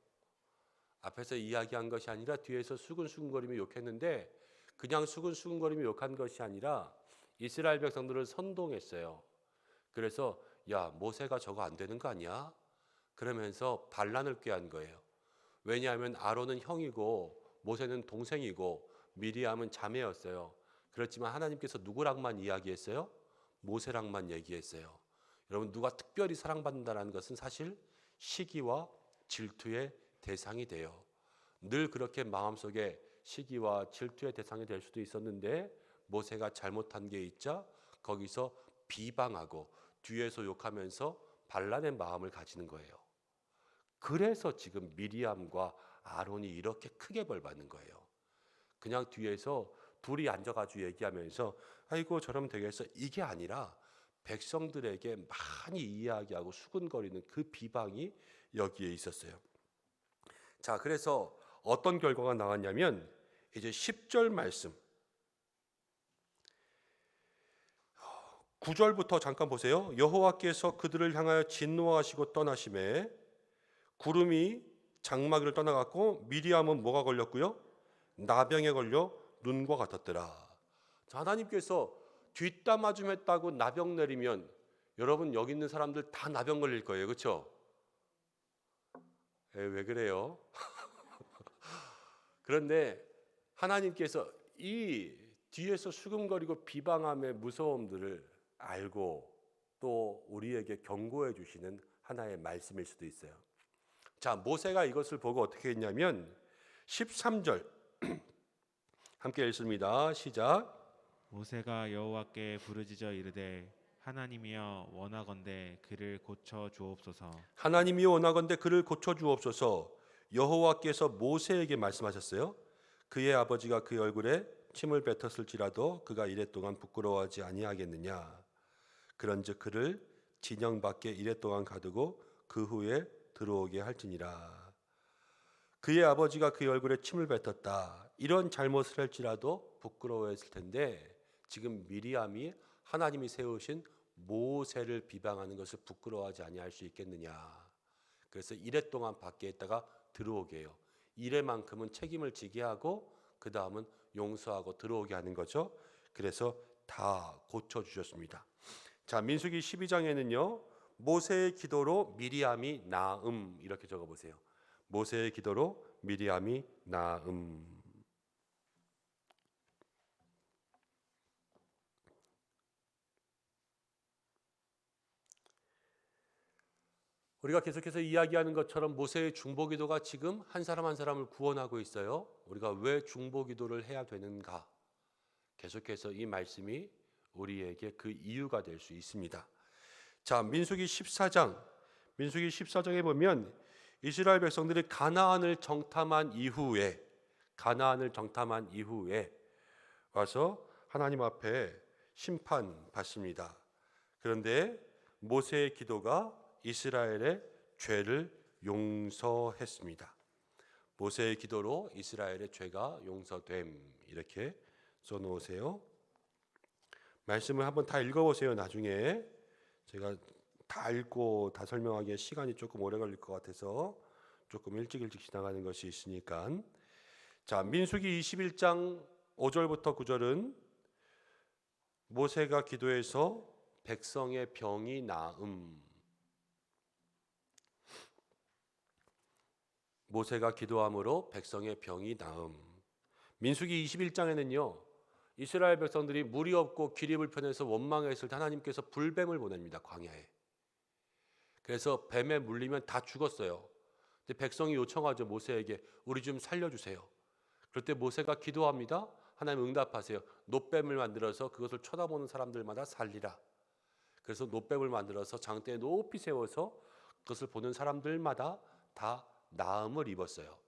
앞에서 이야기한 것이 아니라 뒤에서 수근수근거리며 욕했는데, 그냥 수근수근거리며 욕한 것이 아니라 이스라엘 백성들을 선동했어요. 그래서 야, 모세가 저거 안 되는 거 아니야? 그러면서 반란을 꾀한 거예요. 왜냐하면 아론은 형이고 모세는 동생이고 미리암은 자매였어요. 그렇지만 하나님께서 누구랑만 이야기했어요? 모세랑만 얘기했어요. 여러분, 누가 특별히 사랑받는다는 것은 사실 시기와 질투의 대상이 돼요. 늘 그렇게 마음속에 시기와 질투의 대상이 될 수도 있었는데, 모세가 잘못한 게 있자 거기서 비방하고 뒤에서 욕하면서 반란의 마음을 가지는 거예요. 그래서 지금 미리암과 아론이 이렇게 크게 벌받는 거예요. 그냥 뒤에서 둘이 앉아가지고 얘기하면서 아이고 저러면 되겠어, 이게 아니라 백성들에게 많이 이야기하고 수근거리는 그 비방이 여기에 있었어요. 자, 그래서 어떤 결과가 나왔냐면 이제 10절 말씀 9절부터 잠깐 보세요. 여호와께서 그들을 향하여 진노하시고 떠나심에 구름이 장마기를 떠나갔고 미리암은 뭐가 걸렸고요? 나병에 걸려 눈과 같았더라. 자, 하나님께서 뒷담화 좀 했다고 나병 내리면 여러분, 여기 있는 사람들 다 나병 걸릴 거예요. 그렇죠? 왜 그래요? 그런데 하나님께서 이 뒤에서 수근거리고 비방함의 무서움들을 알고 또 우리에게 경고해 주시는 하나의 말씀일 수도 있어요. 자, 모세가 이것을 보고 어떻게 했냐면 13절 함께 읽습니다. 시작. 모세가 여호와께 부르짖어 이르되 하나님이여 원하건대 그를 고쳐 주옵소서. 하나님이 원하건대 그를 고쳐 주옵소서. 여호와께서 모세에게 말씀하셨어요. 그의 아버지가 그의 얼굴에 침을 뱉었을지라도 그가 이랫동안 부끄러워하지 아니하겠느냐. 그런즉 그를 진영 밖에 이랫동안 가두고 그 후에 들어오게 할지니라. 그의 아버지가 그의 얼굴에 침을 뱉었다. 이런 잘못을 할지라도 부끄러워했을 텐데 지금 미리암이 하나님이 세우신 모세를 비방하는 것을 부끄러워하지 아니할 수 있겠느냐. 그래서 이랫동안 밖에 있다가 들어오게 해요. 이래만큼은 책임을 지게 하고 그 다음은 용서하고 들어오게 하는 거죠. 그래서 다 고쳐주셨습니다. 자, 민수기 12장에는요. 모세의 기도로 미리암이 나음 이렇게 적어 보세요. 모세의 기도로 미리암이 나음. 우리가 계속해서 이야기하는 것처럼 모세의 중보기도가 지금 한 사람 한 사람을 구원하고 있어요. 우리가 왜 중보기도를 해야 되는가? 계속해서 이 말씀이 우리에게 그 이유가 될 수 있습니다. 자, 민수기 14장에 보면 이스라엘 백성들이 가나안을 정탐한 이후에 와서 하나님 앞에 심판받습니다. 그런데 모세의 기도가 이스라엘의 죄를 용서했습니다. 모세의 기도로 이스라엘의 죄가 용서됨 이렇게 써놓으세요. 말씀을 한번 다 읽어보세요. 나중에 제가 다 읽고 다 설명하기에 시간이 조금 오래 걸릴 것 같아서 조금 일찍 지나가는 것이 있으니까. 자, 민수기 21장 5절부터 9절은 모세가 기도해서 백성의 병이 나음. 모세가 기도함으로 백성의 병이 나음. 민수기 21장에는요. 이스라엘 백성들이 물이 없고 길이 불편해서 원망했을 때 하나님께서 불뱀을 보냅니다. 광야에. 그래서 뱀에 물리면 다 죽었어요. 근데 백성이 요청하죠. 모세에게 우리 좀 살려주세요. 그럴 때 모세가 기도합니다. 하나님 응답하세요. 놋뱀을 만들어서 그것을 쳐다보는 사람들마다 살리라. 그래서 놋뱀을 만들어서 장대에 높이 세워서 그것을 보는 사람들마다 다 나음을 입었어요.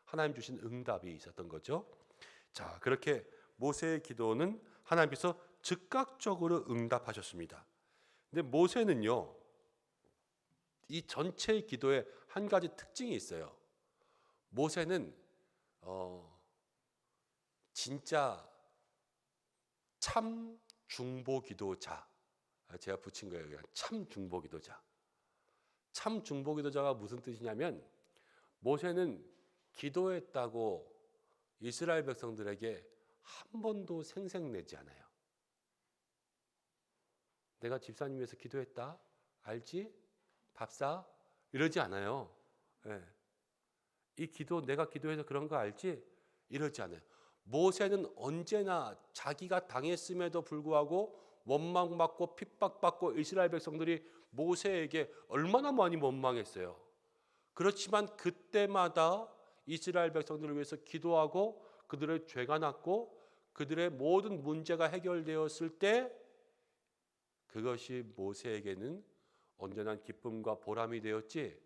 하나님 주신 응답이 있었던 거죠. 자, 그렇게 모세의 기도는 하나님께서 즉각적으로 응답하셨습니다. 근데 모세는요, 이 전체의 기도에 한 가지 특징이 있어요. 모세는 진짜 참 중보기도자. 제가 붙인 거예요. 그냥 참 중보기도자. 참 중보기도자가 무슨 뜻이냐면 모세는 기도했다고 이스라엘 백성들에게 한 번도 생색내지 않아요. 내가 집사님 위해서 기도했다. 알지? 밥사? 이러지 않아요. 네. 이 기도 내가 기도해서 그런 거 알지? 이러지 않아요. 모세는 언제나 자기가 당했음에도 불구하고 원망받고 핍박받고 이스라엘 백성들이 모세에게 얼마나 많이 원망했어요. 그렇지만 그때마다 이스라엘 백성들을 위해서 기도하고 그들의 죄가 났고 그들의 모든 문제가 해결되었을 때 그것이 모세에게는 언제나 기쁨과 보람이 되었지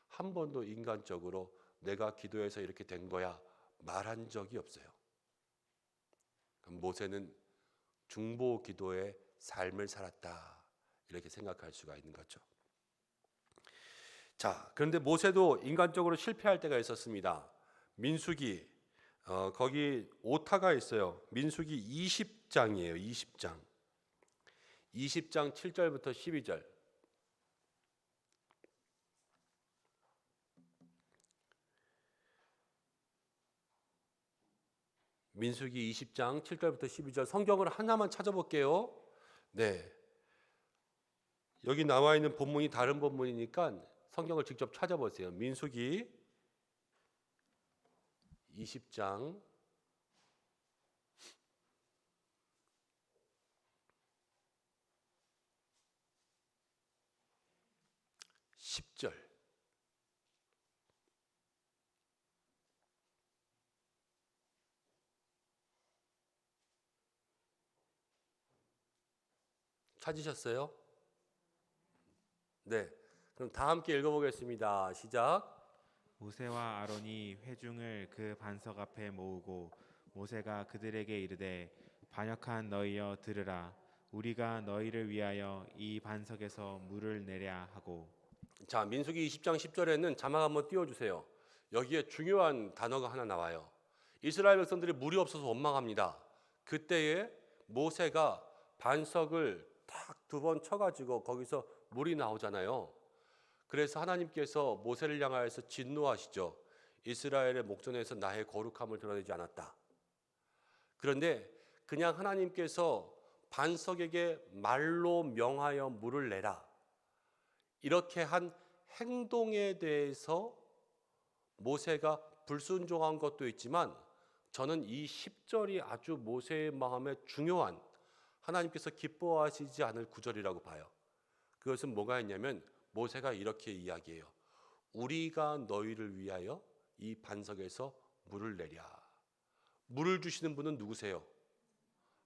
한 번도 인간적으로 내가 기도해서 이렇게 된 거야 말한 적이 없어요. 모세는 중보 기도의 삶을 살았다 이렇게 생각할 수가 있는 거죠. 자, 그런데 모세도 인간적으로 실패할 때가 있었습니다. 민수기 거기 오타가 있어요. 민수기 20장이에요. 20장 7절부터 12절. 민수기 20장 7절부터 12절 성경을 하나만 찾아볼게요. 네, 여기 나와 있는 본문이 다른 본문이니까 성경을 직접 찾아보세요. 민수기 20장 10절. 찾으셨어요? 네. 그럼 다 함께 읽어보겠습니다. 시작. 모세와 아론이 회중을 그 반석 앞에 모으고 모세가 그들에게 이르되 반역한 너희여 들으라. 우리가 너희를 위하여 이 반석에서 물을 내랴 하고. 자, 민수기 20장 10절에는 자막 한번 띄워주세요. 여기에 중요한 단어가 하나 나와요. 이스라엘 백성들이 물이 없어서 원망합니다. 그때에 모세가 반석을 탁 두 번 쳐가지고 거기서 물이 나오잖아요. 그래서 하나님께서 모세를 향하여서 진노하시죠. 이스라엘의 목전에서 나의 거룩함을 드러내지 않았다. 그런데 그냥 하나님께서 반석에게 말로 명하여 물을 내라. 이렇게 한 행동에 대해서 모세가 불순종한 것도 있지만 저는 이 10절이 아주 모세의 마음에 중요한 하나님께서 기뻐하시지 않을 구절이라고 봐요. 그것은 뭐가 있냐면 모세가 이렇게 이야기해요. 우리가 너희를 위하여 이 반석에서 물을 내랴. 물을 주시는 분은 누구세요?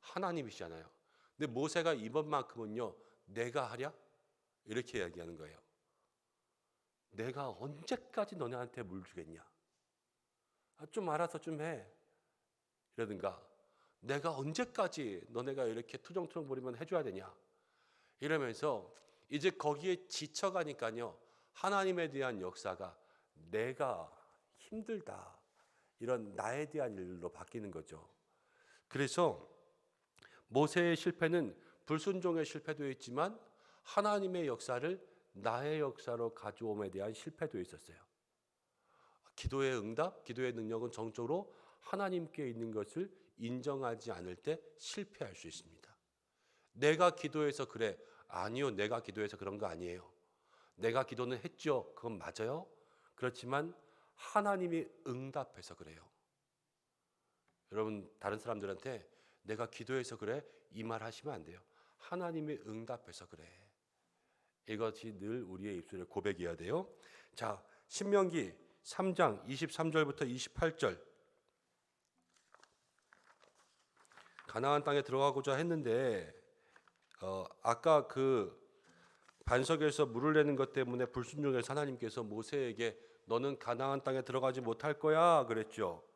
하나님이시잖아요. 근데 모세가 이번만큼은요, 내가 하랴? 이렇게 이야기하는 거예요. 내가 언제까지 너네한테 물 주겠냐? 좀 알아서 좀 해. 이러든가, 내가 언제까지 너네가 이렇게 투정투정 부리면 해줘야 되냐? 이러면서 이제 거기에 지쳐가니까요, 하나님에 대한 역사가 내가 힘들다. 이런 나에 대한 일로 바뀌는 거죠. 그래서 모세의 실패는 불순종의 실패도 있지만 하나님의 역사를 나의 역사로 가져옴에 대한 실패도 있었어요. 기도의 응답, 기도의 능력은 정적으로 하나님께 있는 것을 인정하지 않을 때 실패할 수 있습니다. 내가 기도해서 그래. 아니요, 내가 기도해서 그런 거 아니에요. 내가 기도는 했죠. 그건 맞아요. 그렇지만 하나님이 응답해서 그래요. 여러분, 다른 사람들한테 내가 기도해서 그래 이 말 하시면 안 돼요. 하나님이 응답해서 그래. 이것이 늘 우리의 입술에 고백이어야 돼요. 자, 신명기 3장 23절부터 28절. 가나안 땅에 들어가고자 했는데 아까 그 반석에서 물을 내는 것 때문에 불순종해서 하나님께서 모세에게 너는 가나안 땅에 들어가지 못할 거야 그랬죠.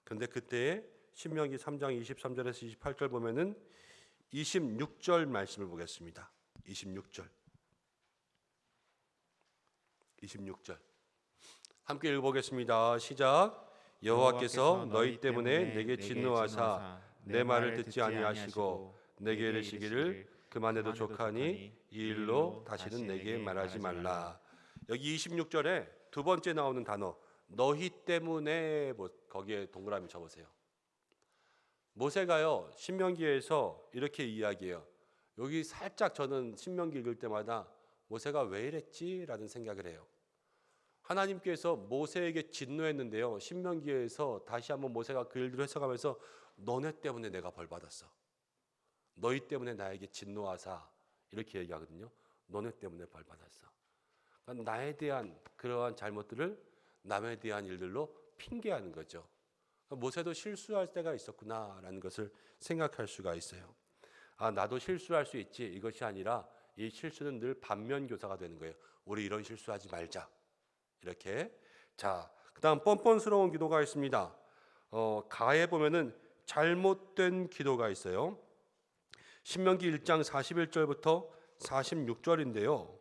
그런데 그때 신명기 3장 23절에서 28절 보면은 26절 말씀을 보겠습니다. 26절 함께 읽어보겠습니다. 시작. 여호와께서 너희 때문에 내게 진노하사 내 말을 듣지 아니하시고 내게 이르시기를 그만해도 족하니 이 일로 다시는 내게 말하지 말라. 여기 26절에 두 번째 나오는 단어 너희 때문에, 거기에 동그라미 쳐보세요. 모세가요 신명기에서 이렇게 이야기해요. 여기 살짝 저는 신명기 읽을 때마다 모세가 왜 이랬지? 라는 생각을 해요. 하나님께서 모세에게 진노했는데요, 신명기에서 다시 한번 모세가 그 일들을 해석하면서 너네 때문에 내가 벌받았어. 너희 때문에 나에게 진노하사, 이렇게 얘기하거든요. 너네 때문에 벌받았어. 그러니까 나에 대한 그러한 잘못들을 남에 대한 일들로 핑계하는 거죠. 그러니까 모세도 실수할 때가 있었구나라는 것을 생각할 수가 있어요. 아, 나도 실수할 수 있지. 이것이 아니라 이 실수는 늘 반면교사가 되는 거예요. 우리 이런 실수하지 말자. 이렇게. 자, 그다음 뻔뻔스러운 기도가 있습니다. 가에 보면은 잘못된 기도가 있어요. 신명기 1장 41절부터 46절인데요.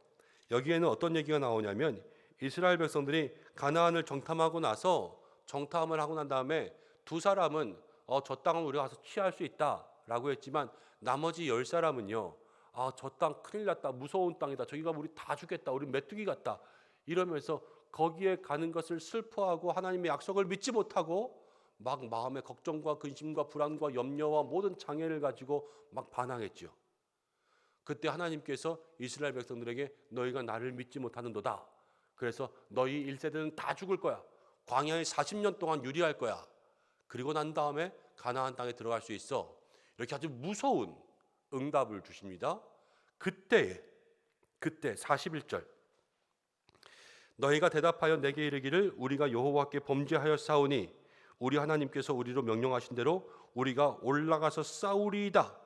여기에는 어떤 얘기가 나오냐면 이스라엘 백성들이 가나안을 정탐하고 나서 정탐을 하고 난 다음에 두 사람은 저 땅은 우리가 가서 취할 수 있다라고 했지만 나머지 10사람은요. 저 땅 큰일 났다. 무서운 땅이다. 저기가 우리 다 죽겠다. 우리 메뚜기 같다. 이러면서 거기에 가는 것을 슬퍼하고 하나님의 약속을 믿지 못하고 막 마음의 걱정과 근심과 불안과 염려와 모든 장애를 가지고 막 반항했죠. 그때 하나님께서 이스라엘 백성들에게 너희가 나를 믿지 못하는도다. 그래서 너희 1세대는 다 죽을 거야. 광야에 40년 동안 유리할 거야. 그리고 난 다음에 가나안 땅에 들어갈 수 있어. 이렇게 아주 무서운 응답을 주십니다. 그때 41절 너희가 대답하여 내게 이르기를 우리가 여호와께 범죄하였사오니 우리 하나님께서 우리로 명령하신 대로 우리가 올라가서 싸우리이다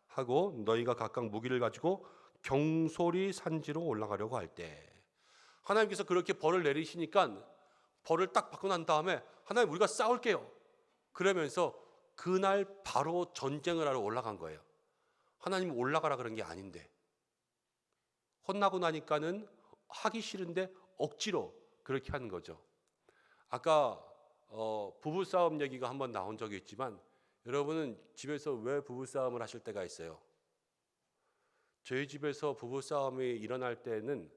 하고 너희가 각각 무기를 가지고 경솔이 산지로 올라가려고 할 때 하나님께서 그렇게 벌을 내리시니까 벌을 딱 받고 난 다음에 하나님 우리가 싸울게요. 그러면서 그날 바로 전쟁을 하러 올라간 거예요. 하나님 올라가라 그런 게 아닌데 혼나고 나니까는 하기 싫은데 억지로 그렇게 하는 거죠. 아까 부부싸움 얘기가 한번 나온 적이 있지만 여러분은 집에서 왜 부부싸움을 하실 때가 있어요? 저희 집에서 부부싸움이 일어날 때는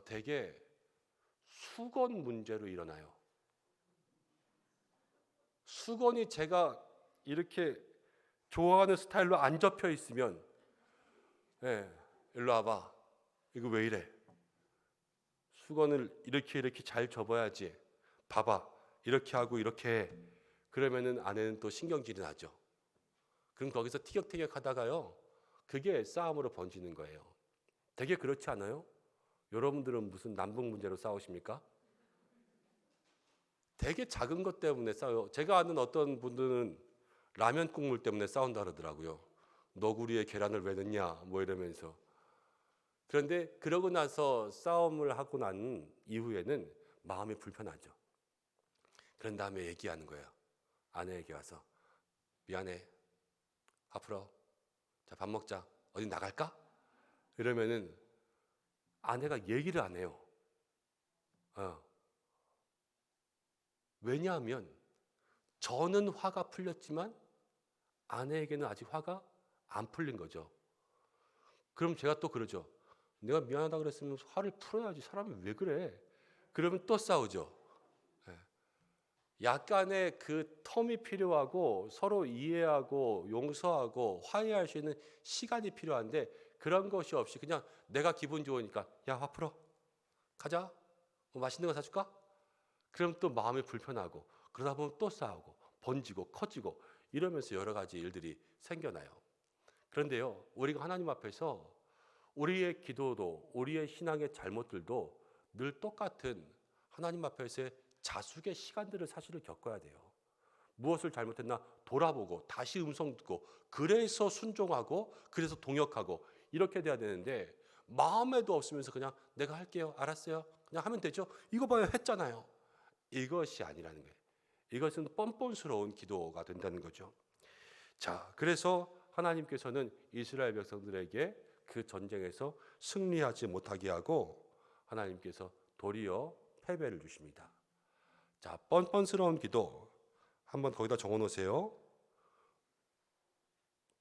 되게 수건 문제로 일어나요. 수건이 제가 이렇게 좋아하는 스타일로 안 접혀 있으면, 예, 일로 와봐. 이거 왜 이래? 수건을 이렇게 잘 접어야지. 봐봐. 이렇게 하고 이렇게 해. 그러면은 아내는 또 신경질이 나죠. 그럼 거기서 티격태격 하다가요, 그게 싸움으로 번지는 거예요. 되게 그렇지 않아요? 여러분들은 무슨 남북 문제로 싸우십니까? 되게 작은 것 때문에 싸워요. 제가 아는 어떤 분들은 라면 국물 때문에 싸운다 그러더라고요. 너구리에 계란을 왜 넣냐 뭐 이러면서. 그런데 그러고 나서 싸움을 하고 난 이후에는 마음이 불편하죠. 그런 다음에 얘기하는 거예요. 아내에게 와서 미안해. 앞으로 자, 밥 먹자. 어디 나갈까? 이러면은 아내가 얘기를 안 해요. 왜냐하면 저는 화가 풀렸지만 아내에게는 아직 화가 안 풀린 거죠. 그럼 제가 또 그러죠. 내가 미안하다 그랬으면 화를 풀어야지. 사람이 왜 그래? 그러면 또 싸우죠. 약간의 그 텀이 필요하고 서로 이해하고 용서하고 화해할 수 있는 시간이 필요한데 그런 것이 없이 그냥 내가 기분 좋으니까 야, 화 풀어. 가자. 뭐 맛있는 거 사줄까? 그럼 또 마음이 불편하고 그러다 보면 또 싸우고 번지고 커지고 이러면서 여러 가지 일들이 생겨나요. 그런데요, 우리가 하나님 앞에서 우리의 기도도 우리의 신앙의 잘못들도 늘 똑같은 하나님 앞에서의 자숙의 시간들을 사실을 겪어야 돼요. 무엇을 잘못했나 돌아보고 다시 음성 듣고 그래서 순종하고 그래서 동역하고 이렇게 돼야 되는데 마음에도 없으면서 그냥 내가 할게요. 알았어요. 그냥 하면 되죠. 이거 봐요. 했잖아요. 이것이 아니라는 거예요. 이것은 뻔뻔스러운 기도가 된다는 거죠. 자, 그래서 하나님께서는 이스라엘 백성들에게 그 전쟁에서 승리하지 못하게 하고 하나님께서 도리어 패배를 주십니다. 자, 뻔뻔스러운 기도 한번 거기다 적어 놓으세요.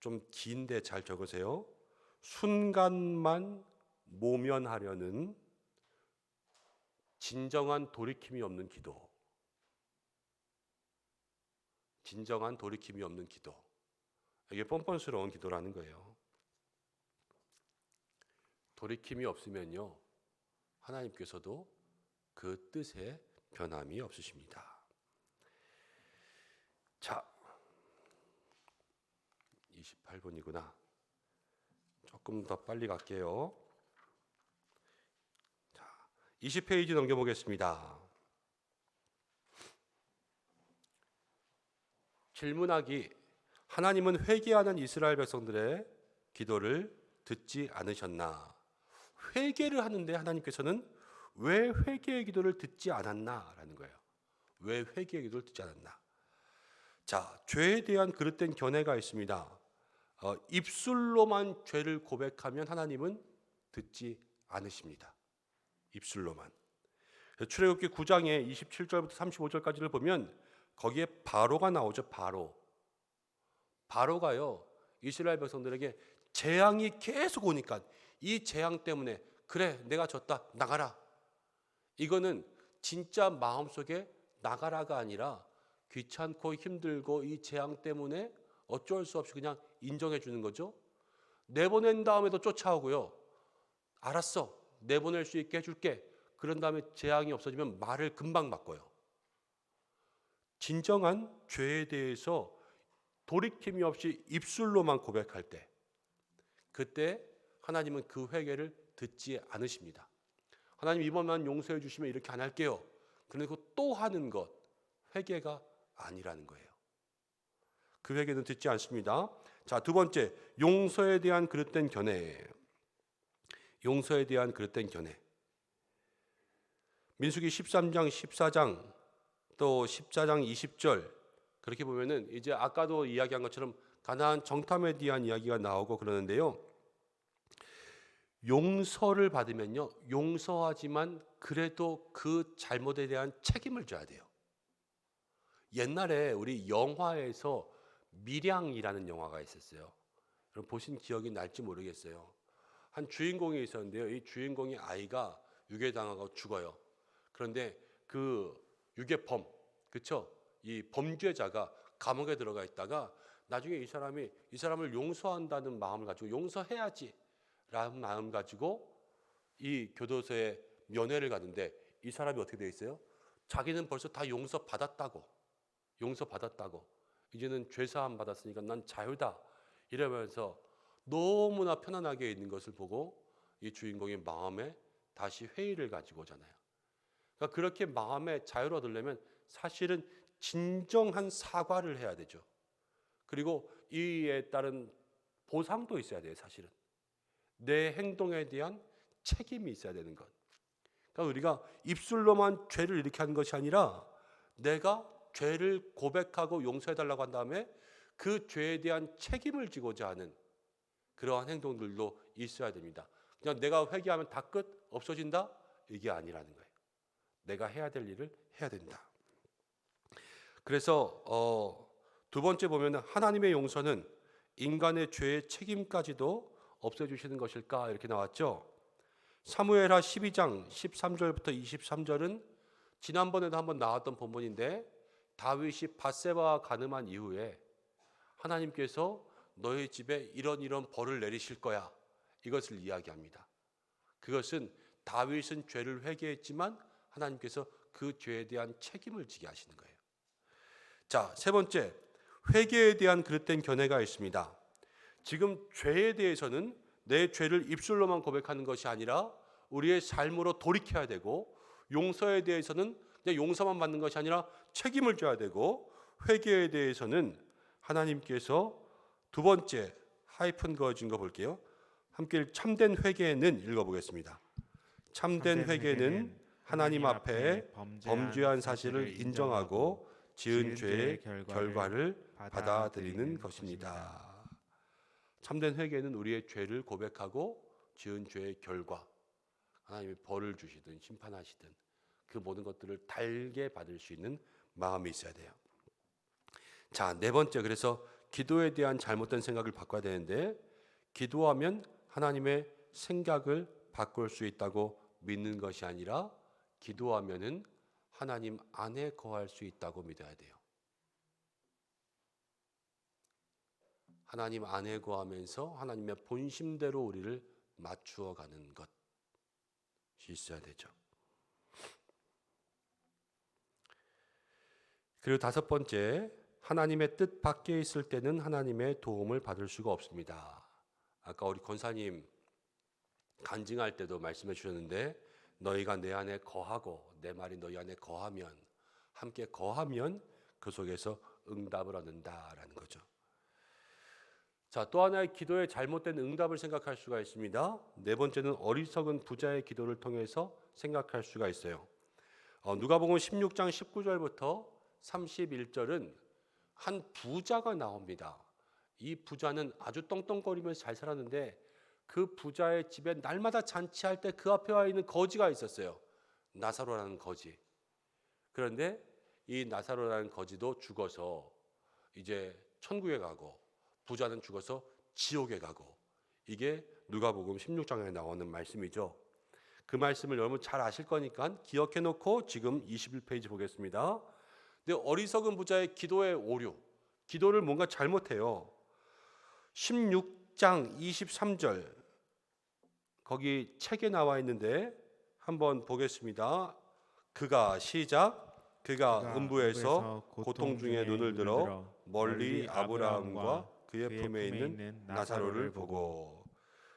좀 긴데 잘 적으세요. 순간만 모면하려는 진정한 돌이킴이 없는 기도. 진정한 돌이킴이 없는 기도. 이게 뻔뻔스러운 기도라는 거예요. 돌이킴이 없으면요, 하나님께서도 그 뜻에 변함이 없으십니다. 자, 28분이구나. 조금 더 빨리 갈게요. 자, 20페이지 넘겨보겠습니다. 질문하기. 하나님은 회개하는 이스라엘 백성들의 기도를 듣지 않으셨나? 회개를 하는데 하나님께서는 왜 회개의 기도를 듣지 않았나라는 거예요. 왜 회개의 기도를 듣지 않았나? 자, 죄에 대한 그릇된 견해가 있습니다. 입술로만 죄를 고백하면 하나님은 듣지 않으십니다. 입술로만. 출애굽기 9장에 27절부터 35절까지를 보면 거기에 바로가 나오죠. 바로가요, 이스라엘 백성들에게 재앙이 계속 오니까 이 재앙 때문에 그래, 내가 졌다, 나가라. 이거는 진짜 마음속에 나가라가 아니라 귀찮고 힘들고 이 재앙 때문에 어쩔 수 없이 그냥 인정해 주는 거죠. 내보낸 다음에도 쫓아오고요. 알았어, 내보낼 수 있게 해줄게. 그런 다음에 재앙이 없어지면 말을 금방 바꿔요. 진정한 죄에 대해서 돌이킴이 없이 입술로만 고백할 때, 그때 하나님은 그 회개를 듣지 않으십니다. 하나님 이번만 용서해 주시면 이렇게 안 할게요. 그리고 또 하는 것, 회개가 아니라는 거예요. 그 회개는 듣지 않습니다. 자, 두 번째, 용서에 대한 그릇된 견해. 용서에 대한 그릇된 견해. 민수기 13장, 14장, 또 14장 20절 그렇게 보면은 이제 아까도 이야기한 것처럼 가나안 정탐에 대한 이야기가 나오고 그러는데요. 용서를 받으면요, 용서하지만 그래도 그 잘못에 대한 책임을 져야 돼요. 옛날에 우리 영화에서 밀양이라는 영화가 있었어요. 여러분 보신 기억이 날지 모르겠어요. 한 주인공이 있었는데요. 이 주인공의 아이가 유괴당하고 죽어요. 그런데 그 유괴범, 그렇죠? 이 범죄자가 감옥에 들어가 있다가 나중에 이 사람을 용서한다는 마음을 가지고 용서해야지 라는 마음 가지고 이 교도소에 면회를 가는데 이 사람이 어떻게 돼 있어요? 자기는 벌써 다 용서받았다고 이제는 죄사함 받았으니까 난 자유다 이러면서 너무나 편안하게 있는 것을 보고 이 주인공의 마음에 다시 회의를 가지고 오잖아요. 그러니까 그렇게 마음의 자유를 얻으려면 사실은 진정한 사과를 해야 되죠. 그리고 이에 따른 보상도 있어야 돼요. 사실은 내 행동에 대한 책임이 있어야 되는 것. 그러니까 우리가 입술로만 죄를 이렇게 하는 것이 아니라 내가 죄를 고백하고 용서해달라고 한 다음에 그 죄에 대한 책임을 지고자 하는 그러한 행동들도 있어야 됩니다. 그냥 내가 회개하면 다 끝 없어진다? 이게 아니라는 거예요. 내가 해야 될 일을 해야 된다. 그래서 두 번째 보면 하나님의 용서는 인간의 죄의 책임까지도 없애주시는 것일까 이렇게 나왔죠. 사무엘하 12장 13절부터 23절은 지난번에도 한번 나왔던 본문인데 다윗이 밧세바와 간음한 이후에 하나님께서 너희 집에 이런 벌을 내리실 거야 이것을 이야기합니다. 그것은 다윗은 죄를 회개했지만 하나님께서 그 죄에 대한 책임을 지게 하시는 거예요. 자, 세 번째, 회개에 대한 그릇된 견해가 있습니다. 지금 죄에 대해서는 내 죄를 입술로만 고백하는 것이 아니라 우리의 삶으로 돌이켜야 되고, 용서에 대해서는 그냥 용서만 받는 것이 아니라 책임을 져야 되고, 회개에 대해서는 하나님께서 두 번째 하이픈 그어진 거 볼게요. 함께 참된 회개는 읽어보겠습니다. 참된 회개는 하나님 앞에 범죄한 사실을 인정하고 지은 죄의 결과를 받아들이는 것입니다. 참된 회개는 우리의 죄를 고백하고 지은 죄의 결과, 하나님이 벌을 주시든 심판하시든 그 모든 것들을 달게 받을 수 있는 마음이 있어야 돼요. 자, 네 번째, 그래서 기도에 대한 잘못된 생각을 바꿔야 되는데, 기도하면 하나님의 생각을 바꿀 수 있다고 믿는 것이 아니라 기도하면은 하나님 안에 거할 수 있다고 믿어야 돼요. 하나님 안에 거하면서 하나님의 본심대로 우리를 맞추어 가는 것이 있어야 되죠. 그리고 다섯 번째, 하나님의 뜻 밖에 있을 때는 하나님의 도움을 받을 수가 없습니다. 아까 우리 권사님 간증할 때도 말씀해 주셨는데, 너희가 내 안에 거하고 내 말이 너희 안에 거하면, 함께 거하면 그 속에서 응답을 얻는다라는 거죠. 자, 또 하나의 기도의 잘못된 응답을 생각할 수가 있습니다. 네 번째는 어리석은 부자의 기도를 통해서 생각할 수가 있어요. 누가복음 16장 19절부터 31절은 한 부자가 나옵니다. 이 부자는 아주 떵떵거리면서 잘 살았는데 그 부자의 집에 날마다 잔치할 때 그 앞에 와 있는 거지가 있었어요. 나사로라는 거지. 그런데 이 나사로라는 거지도 죽어서 이제 천국에 가고, 부자는 죽어서 지옥에 가고, 이게 누가복음 16장에 나오는 말씀이죠. 그 말씀을 여러분 잘 아실 거니까 기억해 놓고 지금 21페이지 보겠습니다. 근데 어리석은 부자의 기도의 오류, 기도를 뭔가 잘못해요. 16장 23절 거기 책에 나와 있는데 한번 보겠습니다. 그가 음부에서 고통 중에 눈을 들어 멀리 아브라함과 그의 품에 있는 나사로를 보고.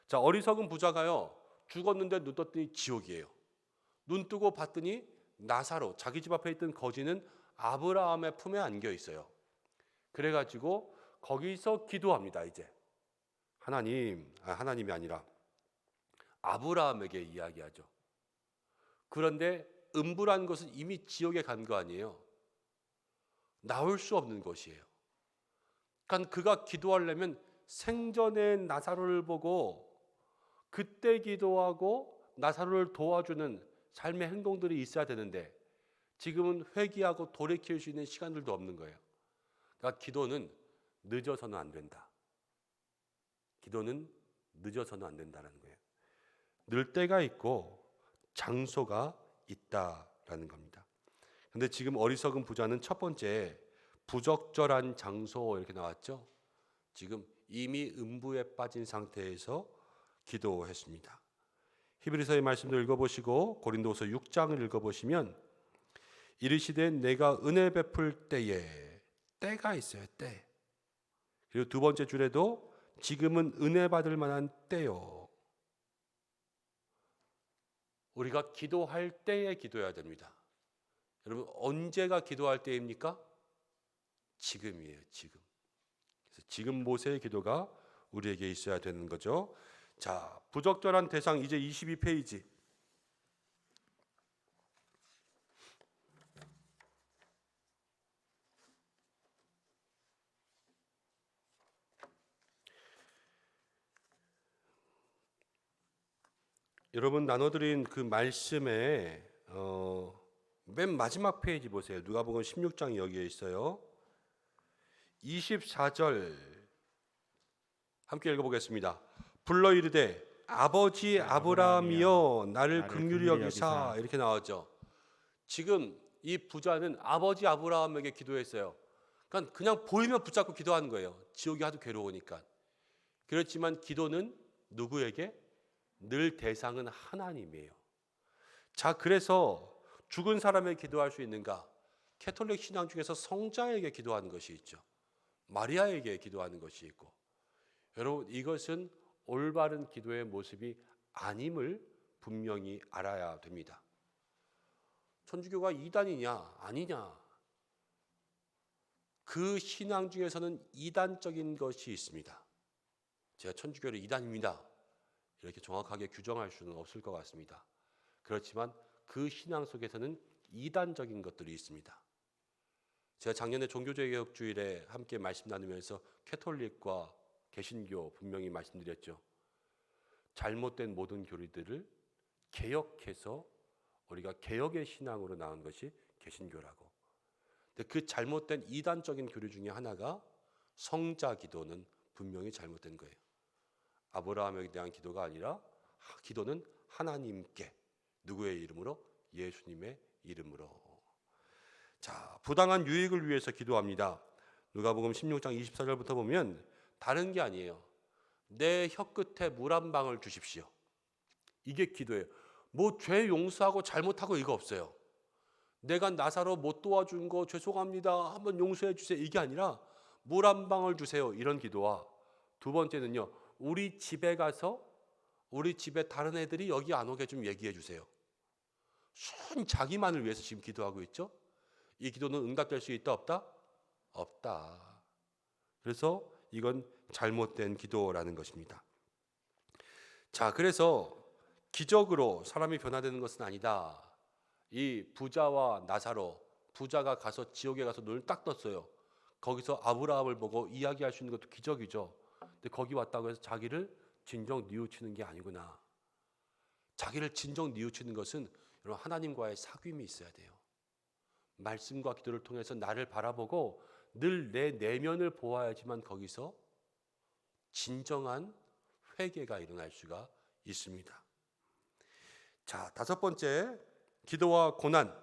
자, 어리석은 부자가요, 죽었는데 눈 떴더니 지옥이에요. 눈 뜨고 봤더니 나사로, 자기 집 앞에 있던 거지는 아브라함의 품에 안겨 있어요. 그래가지고 거기서 기도합니다. 이제 하나님이 아니라 아브라함에게 이야기하죠. 그런데 음부라는 것은 이미 지옥에 간 거 아니에요. 나올 수 없는 것이에요. 그러니까 그가 기도하려면 생전에 나사로를 보고 그때 기도하고 나사로를 도와주는 삶의 행동들이 있어야 되는데 지금은 회개하고 돌이킬 수 있는 시간들도 없는 거예요. 그러니까 기도는 늦어서는 안 된다. 기도는 늦어서는 안 된다는 거예요. 늘 때가 있고 장소가 있다라는 겁니다. 근데 지금 어리석은 부자는 첫 번째 부적절한 장소 이렇게 나왔죠. 지금 이미 음부에 빠진 상태에서 기도했습니다. 히브리서의 말씀도 읽어보시고 고린도서 6장을 읽어보시면 이르시되 내가 은혜 베풀 때에 때가 있어요. 때. 그리고 두 번째 줄에도 지금은 은혜 받을 만한 때요. 우리가 기도할 때에 기도해야 됩니다. 여러분 언제가 기도할 때입니까? 지금이에요. 지금. 그래서 지금 모세의 기도가 우리에게 있어야 되는 거죠. 자, 부적절한 대상 이제 22페이지. 여러분 나눠드린 그 말씀에 맨 마지막 페이지 보세요. 누가복음 16장이 여기에 있어요. 24절 함께 읽어보겠습니다. 불러 이르되 아버지 아브라함이여 나를 긍휼히 여기사, 이렇게 나왔죠. 지금 이 부자는 아버지 아브라함에게 기도했어요. 그러니까 그냥 보이면 붙잡고 기도하는 거예요. 지옥이 하도 괴로우니까. 그렇지만 기도는 누구에게? 늘 대상은 하나님이에요. 자, 그래서 죽은 사람에게 기도할 수 있는가? 캐톨릭 신앙 중에서 성자에게 기도하는 것이 있죠. 마리아에게 기도하는 것이 있고. 여러분 이것은 올바른 기도의 모습이 아님을 분명히 알아야 됩니다. 천주교가 이단이냐 아니냐, 그 신앙 중에서는 이단적인 것이 있습니다. 제가 천주교를 이단입니다 이렇게 정확하게 규정할 수는 없을 것 같습니다. 그렇지만 그 신앙 속에서는 이단적인 것들이 있습니다. 제가 작년에 종교개혁주일에 함께 말씀 나누면서 캐톨릭과 개신교 분명히 말씀드렸죠. 잘못된 모든 교리들을 개혁해서 우리가 개혁의 신앙으로 나온 것이 개신교라고. 근데 그 잘못된 이단적인 교리 중에 하나가 성자 기도는 분명히 잘못된 거예요. 아브라함에 대한 기도가 아니라 기도는 하나님께, 누구의 이름으로? 예수님의 이름으로. 자, 부당한 유익을 위해서 기도합니다. 누가복음 16장 24절부터 보면 다른 게 아니에요. 내 혀끝에 물 한 방울 주십시오. 이게 기도예요. 뭐 죄 용서하고 잘못하고 이거 없어요. 내가 나사로 못 도와준 거 죄송합니다, 한번 용서해 주세요, 이게 아니라 물 한 방울 주세요, 이런 기도와, 두 번째는요, 우리 집에 가서 우리 집에 다른 애들이 여기 안 오게 좀 얘기해 주세요. 순 자기만을 위해서 지금 기도하고 있죠. 이 기도는 응답될 수 있다 없다? 없다. 그래서 이건 잘못된 기도라는 것입니다. 자, 그래서 기적으로 사람이 변화되는 것은 아니다. 이 부자와 나사로, 부자가 가서 지옥에 가서 눈을 딱 떴어요. 거기서 아브라함을 보고 이야기할 수 있는 것도 기적이죠. 근데 거기 왔다고 해서 자기를 진정 뉘우치는 게 아니구나. 자기를 진정 뉘우치는 것은 여러분 하나님과의 사귐이 있어야 돼요. 말씀과 기도를 통해서 나를 바라보고 늘 내 내면을 보아야지만 거기서 진정한 회개가 일어날 수가 있습니다. 자, 다섯 번째, 기도와 고난.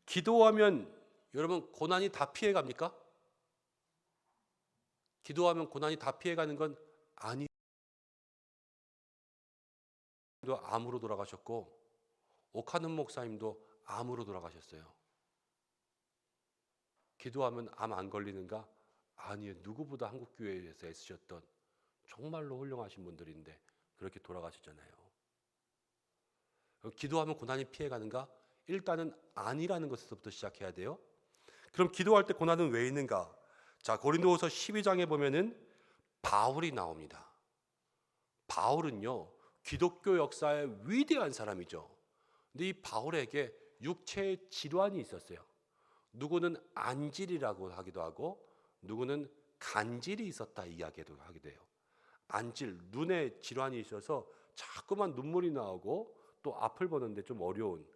기도하면 여러분 고난이 다 피해갑니까? 기도하면 고난이 다 피해가는 건 아니에요. 암으로 돌아가셨고 오카는 목사님도 암으로 돌아가셨어요. 기도하면 암 안 걸리는가? 아니에요. 누구보다 한국교회에서 애쓰셨던 정말로 훌륭하신 분들인데 그렇게 돌아가셨잖아요. 기도하면 고난이 피해가는가? 일단은 아니라는 것에서부터 시작해야 돼요. 그럼 기도할 때 고난은 왜 있는가? 자, 고린도후서 12장에 보면은 바울이 나옵니다. 바울은요, 기독교 역사의 위대한 사람이죠. 근데 이 바울에게 육체의 질환이 있었어요. 누구는 안질이라고 하기도 하고 누구는 간질이 있었다 이야기도 하기도 해요. 안질, 눈에 질환이 있어서 자꾸만 눈물이 나오고 또 앞을 보는데 좀 어려운,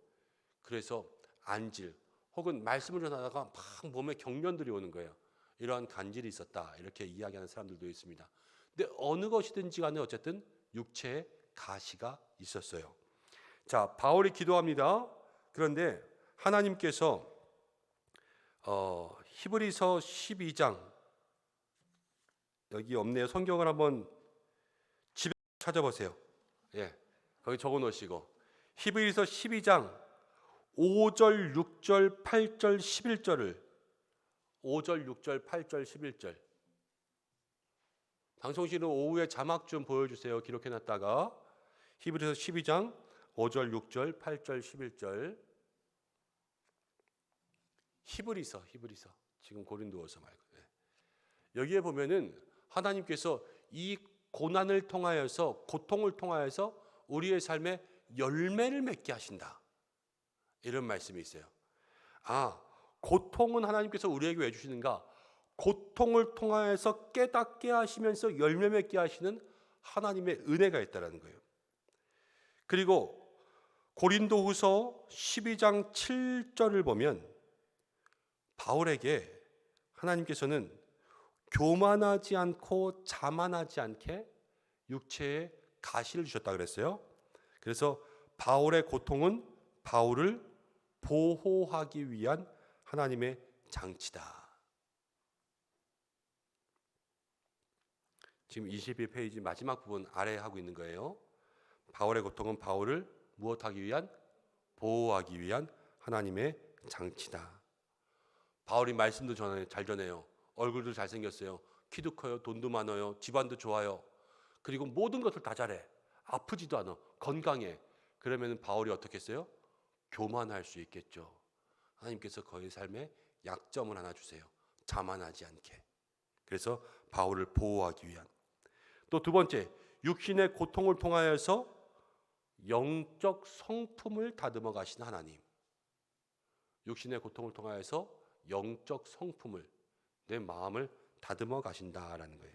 그래서 안질 혹은 말씀을 전하다가 막 몸에 경련들이 오는 거예요. 이러한 간질이 있었다 이렇게 이야기하는 사람들도 있습니다. 근데 어느 것이든지 간에 어쨌든 육체에 가시가 있었어요. 자, 바울이 기도합니다. 그런데 하나님께서 히브리서 12장 여기 없네요. 성경을 한번 집에 찾아보세요. 예, 거기 적어 놓으시고 히브리서 12장 5절, 6절, 8절, 11절을 5절, 6절, 8절, 11절 방송실은 오후에 자막 좀 보여주세요. 기록해놨다가 히브리서 12장 5절, 6절, 8절, 11절 히브리서 지금 고린도후서 말고 여기에 보면은 하나님께서 이 고난을 통하여서 고통을 통하여서 우리의 삶에 열매를 맺게 하신다 이런 말씀이 있어요. 아, 고통은 하나님께서 우리에게 왜 주시는가? 고통을 통하여서 깨닫게 하시면서 열매 맺게 하시는 하나님의 은혜가 있다는 거예요. 그리고 고린도후서 12장 7절을 보면 바울에게 하나님께서는 교만하지 않고 자만하지 않게 육체에 가시를 주셨다 그랬어요. 그래서 바울의 고통은 바울을 보호하기 위한 하나님의 장치다. 지금 21페이지 마지막 부분 아래에 하고 있는 거예요. 바울의 고통은 바울을 무엇하기 위한? 보호하기 위한 하나님의 장치다. 바울이 말씀도 잘 전해요. 얼굴도 잘생겼어요. 키도 커요. 돈도 많아요. 집안도 좋아요. 그리고 모든 것을 다 잘해. 아프지도 않아. 건강해. 그러면 바울이 어떻게 했어요? 교만할 수 있겠죠. 하나님께서 그의 삶에 약점을 하나 주세요. 자만하지 않게. 그래서 바울을 보호하기 위한. 또 두 번째, 육신의 고통을 통하여서 영적 성품을 다듬어 가신 하나님. 육신의 고통을 통하여서 영적 성품을, 내 마음을 다듬어 가신다라는 거예요.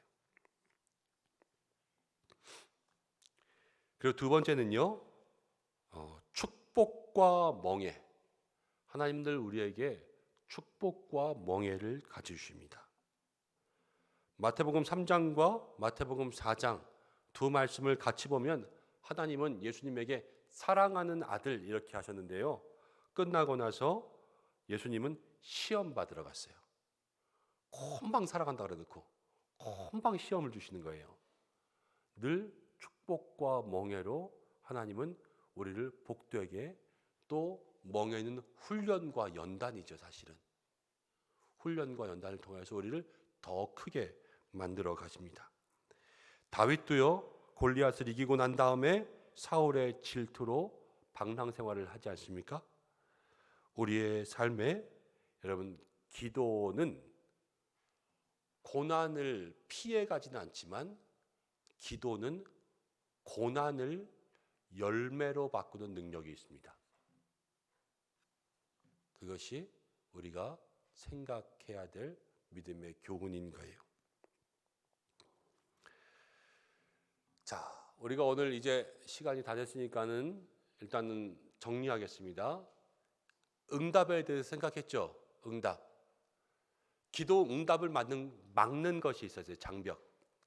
그리고 두 번째는요, 축복과 멍에. 하나님들 우리에게 축복과 멍에를 가져주십니다. 마태복음 3장과 마태복음 4장 두 말씀을 같이 보면 하나님은 예수님에게 사랑하는 아들 이렇게 하셨는데요. 끝나고 나서 예수님은 시험 받으러 갔어요. 금방 사랑한다 그래놓고 금방 시험을 주시는 거예요. 늘 축복과 멍에로 하나님은 우리를 복되게, 또 멍에는 훈련과 연단이죠. 사실은 훈련과 연단을 통해서 우리를 더 크게 만들어 가십니다. 다윗도요, 골리앗을 이기고 난 다음에 사울의 질투로 방랑 생활을 하지 않습니까? 우리의 삶에 여러분, 기도는 고난을 피해 가지는 않지만 기도는 고난을 열매로 바꾸는 능력이 있습니다. 그것이 우리가 생각해야 될 믿음의 교훈인 거예요. 자, 우리가 오늘 이제 시간이 다 됐으니까는 일단은 정리하겠습니다. 응답에 대해서 생각했죠? 응답. 기도 응답을 막는 것이 있었어요. 장벽.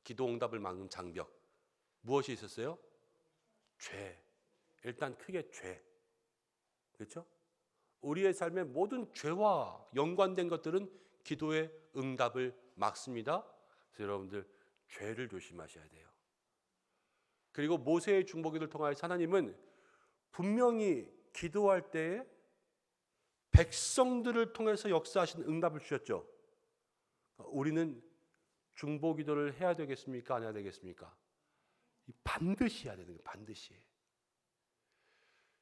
기도 응답을 막는 장벽. 무엇이 있었어요? 죄. 일단 크게 죄. 그렇죠? 우리의 삶의 모든 죄와 연관된 것들은 기도의 응답을 막습니다. 그래서 여러분들 죄를 조심하셔야 돼요. 그리고 모세의 중보기도를 통하여서 하나님은 분명히 기도할 때에 백성들을 통해서 역사하신 응답을 주셨죠. 우리는 중보기도를 해야 되겠습니까? 안 해야 되겠습니까? 반드시 해야 되는 거예요. 반드시.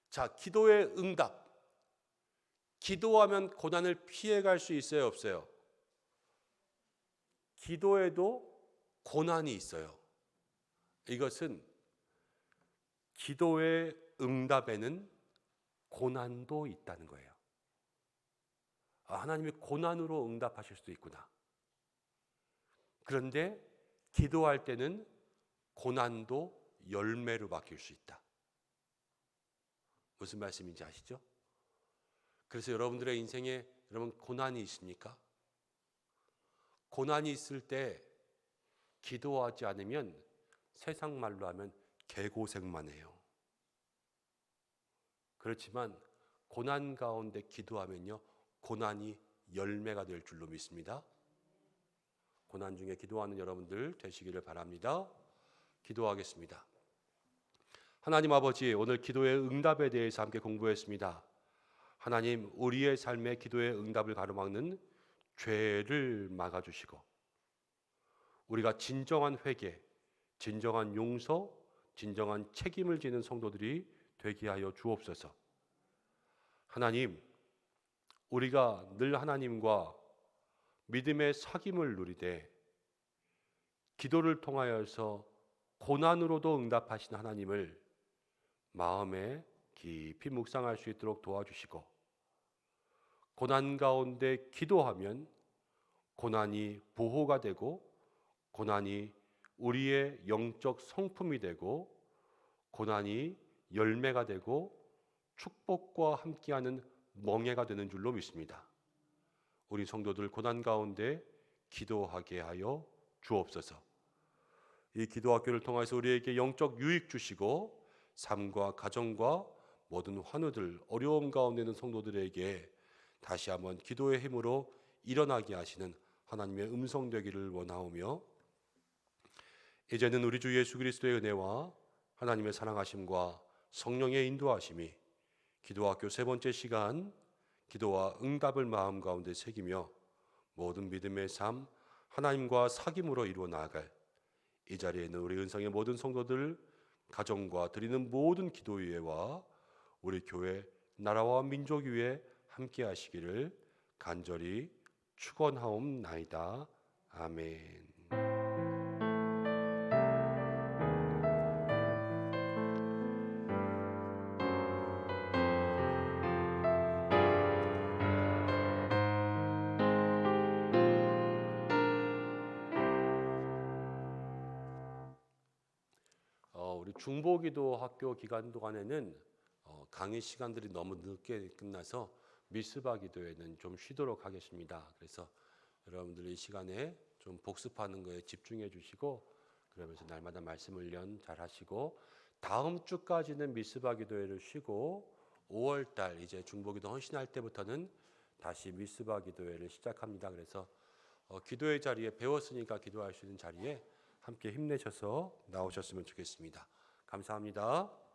자, 기도의 응답. 기도하면 고난을 피해갈 수 있어요? 없어요? 기도에도 고난이 있어요. 이것은 기도의 응답에는 고난도 있다는 거예요. 하나님이 고난으로 응답하실 수도 있구나. 그런데 기도할 때는 고난도 열매로 바뀔 수 있다. 무슨 말씀인지 아시죠? 그래서 여러분들의 인생에 여러분 고난이 있습니까? 고난이 있을 때 기도하지 않으면 세상 말로 하면 개고생만 해요. 그렇지만 고난 가운데 기도하면요, 고난이 열매가 될 줄로 믿습니다. 고난 중에 기도하는 여러분들 되시기를 바랍니다. 기도하겠습니다. 하나님 아버지, 오늘 기도의 응답에 대해서 함께 공부했습니다. 하나님, 우리의 삶의 기도의 응답을 가로막는 죄를 막아주시고 우리가 진정한 회개, 진정한 용서, 진정한 책임을 지는 성도들이 되게 하여 주옵소서. 하나님, 우리가 늘 하나님과 믿음의 사귐을 누리되 기도를 통하여서 고난으로도 응답하신 하나님을 마음에 깊이 묵상할 수 있도록 도와주시고 고난 가운데 기도하면 고난이 보호가 되고 고난이 우리의 영적 성품이 되고 고난이 열매가 되고 축복과 함께하는 멍에가 되는 줄로 믿습니다. 우리 성도들 고난 가운데 기도하게 하여 주옵소서. 이 기도학교를 통해서 우리에게 영적 유익 주시고 삶과 가정과 모든 환우들, 어려움 가운데 있는 성도들에게 다시 한번 기도의 힘으로 일어나게 하시는 하나님의 음성 되기를 원하오며 이제는 우리 주 예수 그리스도의 은혜와 하나님의 사랑하심과 성령의 인도하심이 기도학교 세 번째 시간 기도와 응답을 마음 가운데 새기며 모든 믿음의 삶 하나님과 사귐으로 이루어 나아갈 이 자리에 있는 우리 은성의 모든 성도들 가정과 드리는 모든 기도 위에와 우리 교회 나라와 민족 위에 함께 하시기를 간절히 축원하옵나이다. 아멘. 우리 중보기도 학교 기간 동안에는 강의 시간들이 너무 늦게 끝나서 미스바 기도에는 좀 쉬도록 하겠습니다. 그래서 여러분들이 이 시간에 좀 복습하는 거에 집중해 주시고 그러면서 날마다 말씀 훈련 잘 하시고 다음 주까지는 미스바 기도회를 쉬고 5월 달 이제 중보기도 헌신할 때부터는 다시 미스바 기도회를 시작합니다. 그래서 기도의 자리에 배웠으니까 기도할 수 있는 자리에 함께 힘내셔서 나오셨으면 좋겠습니다. 감사합니다.